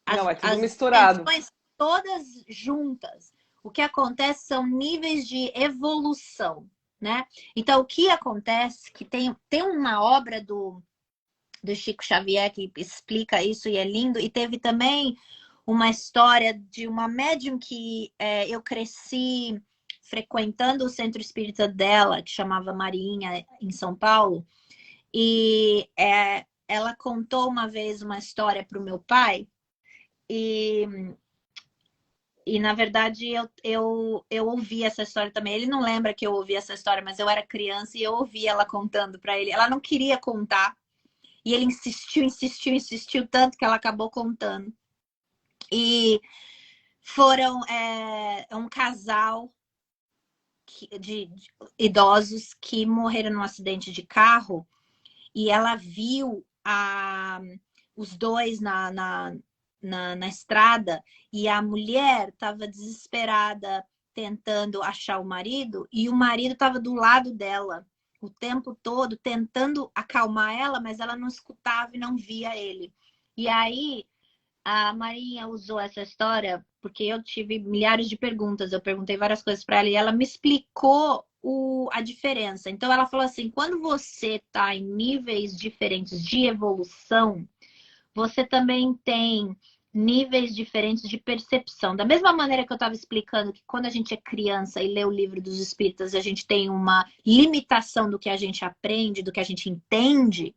Não, é tudo As misturado. dimensões todas juntas. O que acontece são níveis de evolução, né? Então o que acontece que tem uma obra do Chico Xavier que explica isso e é lindo, e teve também uma história de uma médium que eu cresci frequentando o centro espírita dela, que chamava Marinha, em São Paulo, e ela contou uma vez uma história para o meu pai, e na verdade eu ouvi essa história também. Ele não lembra que eu ouvi essa história, mas eu era criança e eu ouvi ela contando para ele. Ela não queria contar, e ele insistiu tanto que ela acabou contando. E foram um casal de idosos que morreram num acidente de carro, e ela viu os dois na estrada, e a mulher estava desesperada tentando achar o marido, e o marido estava do lado dela o tempo todo tentando acalmar ela, mas ela não escutava e não via ele. E aí a Marinha usou essa história porque eu tive milhares de perguntas. Eu perguntei várias coisas para ela e ela me explicou a diferença. Então ela falou assim: quando você está em níveis diferentes de evolução, você também tem níveis diferentes de percepção. Da mesma maneira que eu estava explicando que quando a gente é criança e lê o livro dos espíritas, a gente tem uma limitação do que a gente aprende, do que a gente entende.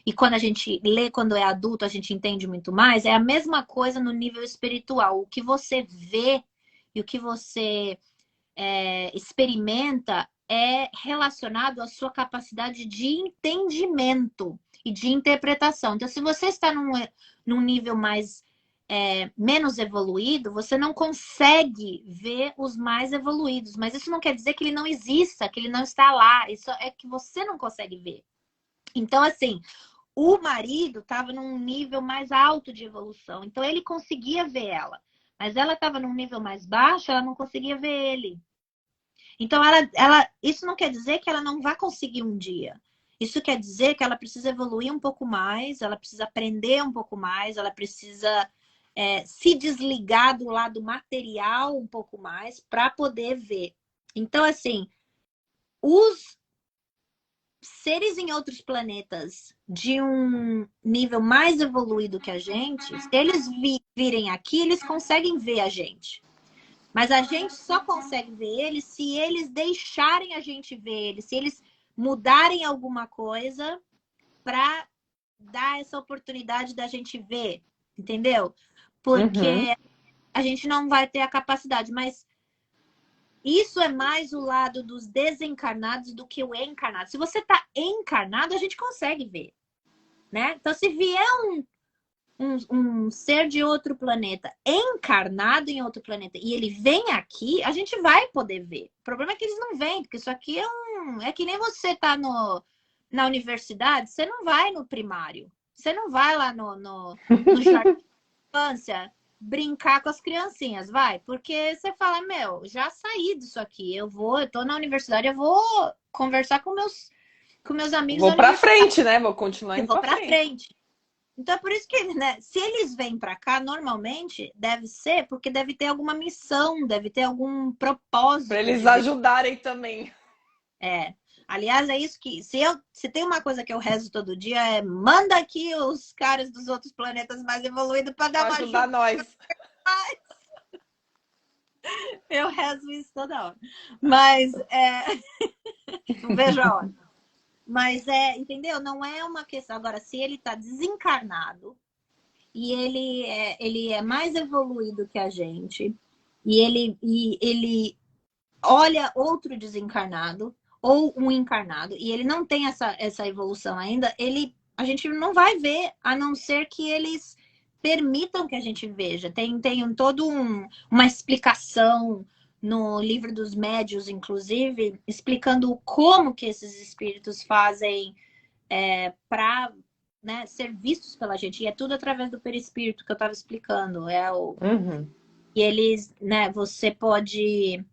E quando a gente lê quando é adulto, a gente entende muito mais. É a mesma coisa no nível espiritual. O que você vê e o que você experimenta é relacionado à sua capacidade de entendimento e de interpretação. Então, se você está num nível mais menos evoluído, você não consegue ver os mais evoluídos. Mas isso não quer dizer que ele não exista, que ele não está lá. Isso é que você não consegue ver. Então, assim, o marido estava num nível mais alto de evolução, então ele conseguia ver ela. Mas ela estava num nível mais baixo, ela não conseguia ver ele. Então, isso não quer dizer que ela não vai conseguir um dia. Isso quer dizer que ela precisa evoluir um pouco mais, ela precisa aprender um pouco mais, ela precisa se desligar do lado material um pouco mais para poder ver. Então, assim, os seres em outros planetas de um nível mais evoluído que a gente, se eles virem aqui, eles conseguem ver a gente. Mas a gente só consegue ver eles se eles deixarem a gente ver eles, se eles mudarem alguma coisa para dar essa oportunidade da gente ver, entendeu? Porque a gente não vai ter a capacidade, mas isso é mais o lado dos desencarnados do que o encarnado. Se você está encarnado, a gente consegue ver, né? Então, se vier um ser de outro planeta encarnado em outro planeta e ele vem aqui, a gente vai poder ver. O problema é que eles não vêm, porque isso aqui é que nem você tá na universidade, você não vai no primário, você não vai lá no jardim de infância brincar com as criancinhas, vai, porque você fala, meu, já saí disso aqui, eu tô na universidade, eu vou conversar com meus amigos. Vou pra frente, né? Vou continuar indo pra pra frente. Então é por isso que, né, se eles vêm pra cá, normalmente deve ser porque deve ter alguma missão, deve ter algum propósito. Pra eles ajudarem também. Aliás, é isso que, se tem uma coisa que eu rezo todo dia, é manda aqui os caras dos outros planetas mais evoluídos para dar uma ajudar ajuda. Nós. Eu rezo isso toda hora. Mas, não vejo a hora. Mas, entendeu? Não é uma questão. Agora, se ele está desencarnado e ele é mais evoluído que a gente, e ele olha outro desencarnado, ou um encarnado, e ele não tem essa evolução ainda, a gente não vai ver, a não ser que eles permitam que a gente veja. Tem todo uma explicação no livro dos médiuns, inclusive, explicando como que esses espíritos fazem para, né, ser vistos pela gente. E é tudo através do perispírito que eu estava explicando. E eles, né, você pode.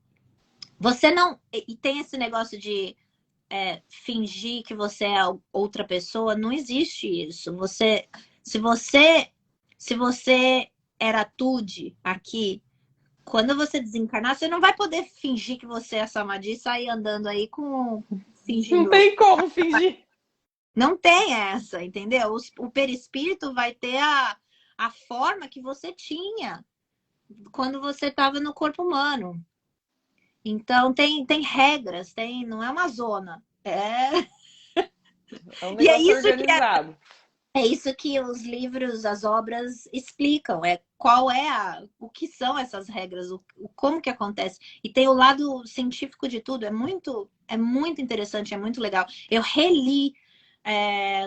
Você não. E tem esse negócio de fingir que você é outra pessoa, não existe isso. Se você, se você era Tude aqui, quando você desencarnar, você não vai poder fingir que você é Samadhi e sair andando aí Não fingindo. tem como fingir. Não tem essa, entendeu? O perispírito vai ter a forma que você tinha quando você estava no corpo humano. Então tem regras, não é uma zona. É um E é negócio isso organizado. é isso que os livros, as obras explicam, o que são essas regras, como que acontece. E tem o lado científico de tudo, é muito interessante, é muito legal. Eu reli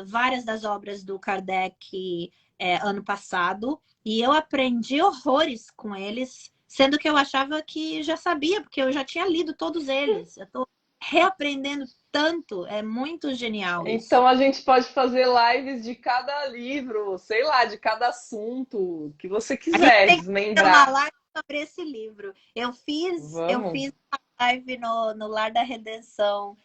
várias das obras do Kardec ano passado e eu aprendi horrores com eles, sendo que eu achava que já sabia, porque eu já tinha lido todos eles. Eu estou reaprendendo tanto, é muito genial isso. Então a gente pode fazer lives de cada livro, sei lá, de cada assunto que você A gente quiser tem que ter uma desmembrar. live sobre esse livro. Eu Vamos. fiz uma live no Lar da Redenção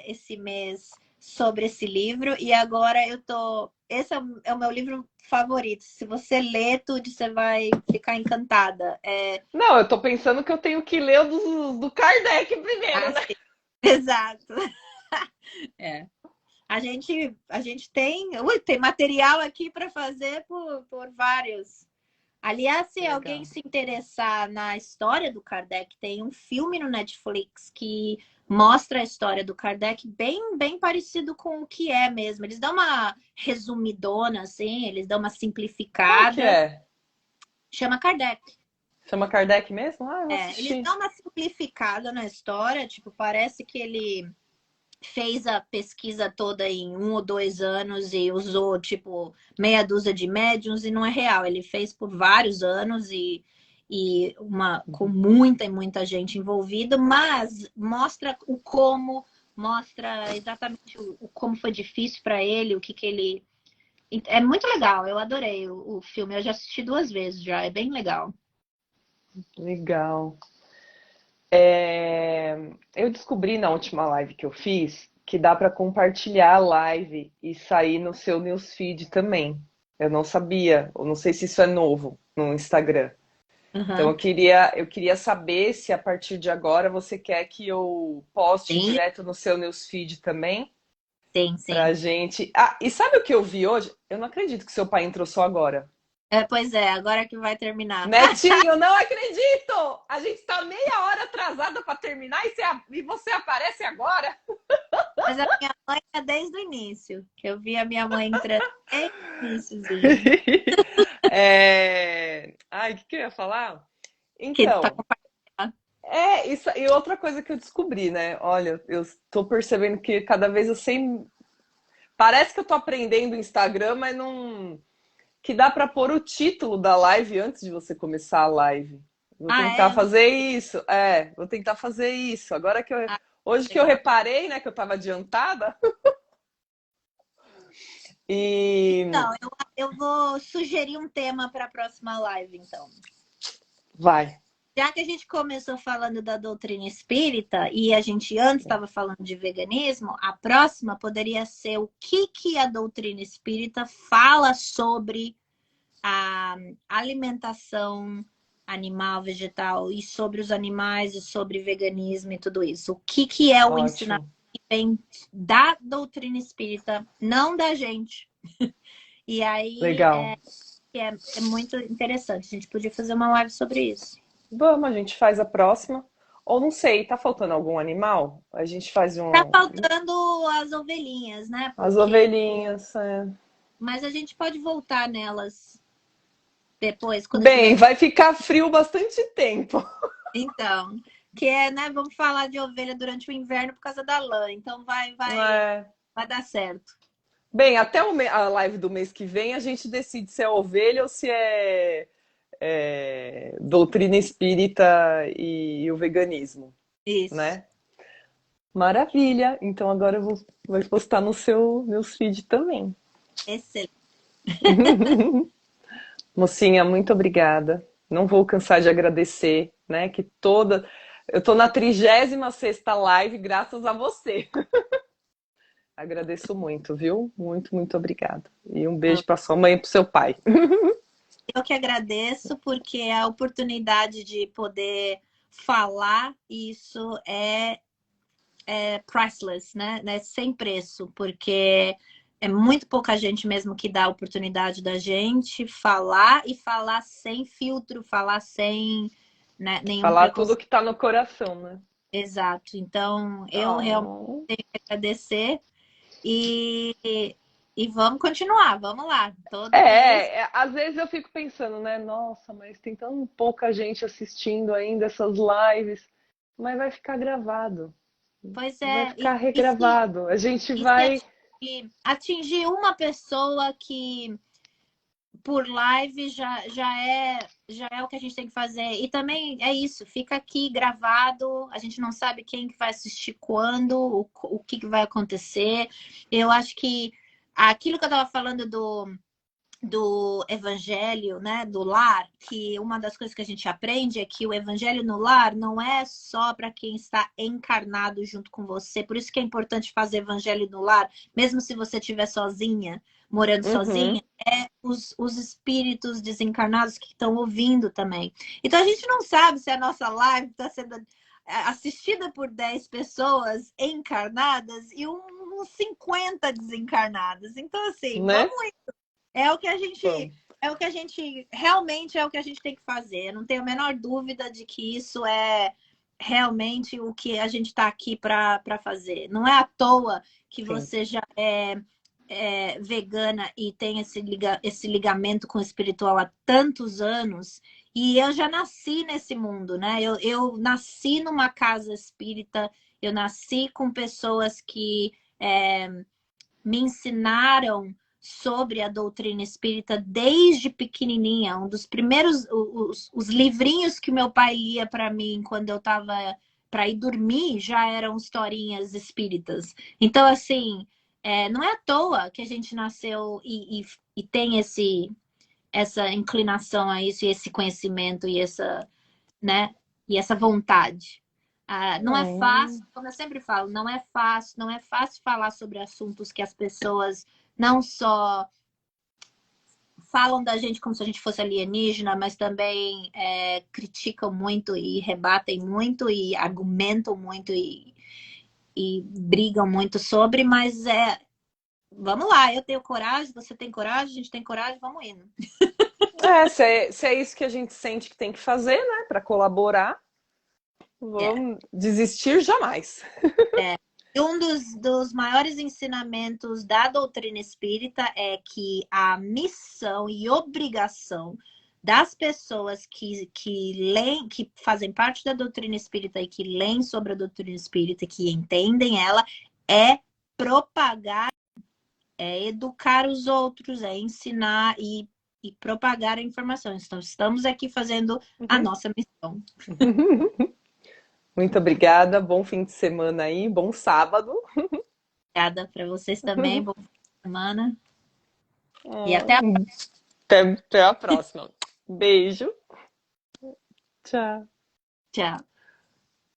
esse mês sobre esse livro e agora eu tô. Esse é o meu livro favorito. Se você ler tudo, você vai ficar encantada. Não, eu tô pensando que eu tenho que ler o do Kardec primeiro, né? Assim, exato. É. A gente tem material aqui para fazer por vários. Aliás, se Legal. alguém se interessar na história do Kardec, tem um filme no Netflix que mostra a história do Kardec bem, bem parecido com o que é mesmo. Eles dão uma resumidona, assim, eles dão uma Qual que simplificada. é? Chama Kardec. Chama Kardec mesmo? Ah, eu vou Eles assistir. dão uma simplificada na história, tipo, parece que ele fez a pesquisa toda em 1 ou 2 anos e usou, tipo, meia dúzia de médiums e não é real. Ele fez por vários anos com muita e muita gente envolvida, mas mostra o como, mostra exatamente o como foi difícil para ele, o que ele... É muito legal, eu adorei o filme. Eu já assisti 2 vezes já, é bem legal. Legal. Eu descobri na última live que eu fiz que dá para compartilhar a live e sair no seu newsfeed também. Eu não sabia, eu não sei se isso é novo no Instagram. Então Uhum. eu queria saber se a partir de agora você quer que eu poste Sim, direto no seu newsfeed também sim, pra sim. gente. Ah, e sabe o que eu vi hoje? Eu não acredito que seu pai entrou só agora. Pois é, agora que vai terminar. Netinho, não acredito! A gente tá meia hora atrasada para terminar e você aparece agora? Mas a minha mãe é desde o início, que eu vi a minha mãe entrando desde o iníciozinho. Ai, o que eu ia falar? Que tá Então, compartilhando. isso. E outra coisa que eu descobri, né? Olha, eu tô percebendo que cada vez eu sei. Parece que eu tô aprendendo o Instagram, mas não. Que dá para pôr o título da live antes de você começar a live. Vou Ah, tentar é? Não fazer sabia. isso. Vou tentar fazer isso. Agora que eu. Ah, Hoje que eu legal. reparei, né, que eu tava adiantada. E Então, eu vou sugerir um tema para a próxima live, então. vai. Já que a gente começou falando da doutrina espírita e a gente antes estava falando de veganismo, a próxima poderia ser o que a doutrina espírita fala sobre a alimentação animal, vegetal e sobre os animais e sobre veganismo e tudo isso. O que é o ensinamento Ótimo. que vem da doutrina espírita, não da gente. E aí Legal. é muito interessante. A gente podia fazer uma live sobre isso. Vamos, a gente faz a próxima. Ou não sei, tá faltando algum animal? A gente faz Tá um. faltando as ovelhinhas, né? As Porque... ovelhinhas. É. Mas a gente pode voltar nelas depois, quando Bem, tiver. vai ficar frio bastante tempo. Então, né? Vamos falar de ovelha durante o inverno por causa da lã. Então É. vai dar certo. Bem, até a live do mês que vem a gente decide se é ovelha ou se é doutrina espírita e o veganismo, Isso. né? Maravilha! Então agora vai postar no seu meus feed também. Excelente. Mocinha, muito obrigada. não vou cansar de agradecer, né? Que toda... Eu tô na 36ª live graças a você. Agradeço muito, viu? Muito, muito obrigada. E um beijo para sua mãe e para o seu pai. Eu que agradeço, porque a oportunidade de poder falar isso é priceless, né? É sem preço, porque é muito pouca gente mesmo que dá a oportunidade da gente falar e falar sem filtro, falar sem, né, nenhum Falar tudo preconceito. que está no coração, né? Exato. Então, eu realmente tenho que agradecer e, e vamos continuar, vamos lá. Toda vez. Às vezes eu fico pensando, né? Nossa, mas tem tão pouca gente assistindo ainda essas lives, mas vai ficar gravado, Pois vai é. ficar E se, regravado. A gente e se vai. atingir uma pessoa que por live já é o que a gente tem que fazer. E também é isso, fica aqui gravado, a gente não sabe quem que vai assistir quando, o que que vai acontecer. Eu acho que aquilo que eu estava falando do evangelho, né, do lar, que uma das coisas que a gente aprende é que o evangelho no lar não é só para quem está encarnado junto com você. Por isso que é importante fazer evangelho no lar, mesmo se você estiver sozinha, morando Uhum. sozinha, os espíritos desencarnados que estão ouvindo também. Então a gente não sabe se a nossa live está sendo assistida por 10 pessoas encarnadas e uns 50 desencarnadas. Então, assim, Né? vamos. É o que a gente, Bom. realmente é o que a gente tem que fazer. Eu não tenho a menor dúvida de que isso é realmente o que a gente está aqui para fazer. Não é à toa que Sim. você já é vegana e tem esse ligamento com o espiritual há tantos anos. E eu já nasci nesse mundo, né? Eu nasci numa casa espírita, eu nasci com pessoas que me ensinaram sobre a doutrina espírita desde pequenininha. Um dos primeiros, os livrinhos que meu pai lia para mim quando eu estava para ir dormir já eram historinhas espíritas. Então, assim, não é à toa que a gente nasceu e tem essa inclinação a isso, e esse conhecimento e né, e essa vontade. Não é fácil, como eu sempre falo, não é fácil falar sobre assuntos que as pessoas não só falam da gente como se a gente fosse alienígena, mas também criticam muito e rebatem muito e argumentam muito e brigam muito sobre, mas vamos lá, eu tenho coragem, você tem coragem, a gente tem coragem, vamos indo. Se é isso que a gente sente que tem que fazer, né, para colaborar, vamos desistir jamais. E um dos maiores ensinamentos da doutrina espírita é que a missão e obrigação das pessoas que leem, que fazem parte da doutrina espírita e que leem sobre a doutrina espírita, que entendem ela, é propagar, é educar os outros, é ensinar e propagar a informação. Então, estamos aqui fazendo a nossa missão. Muito obrigada, bom fim de semana aí, bom sábado. Obrigada para vocês também, bom fim de semana. E até a Até a próxima. Beijo. Tchau. Tchau.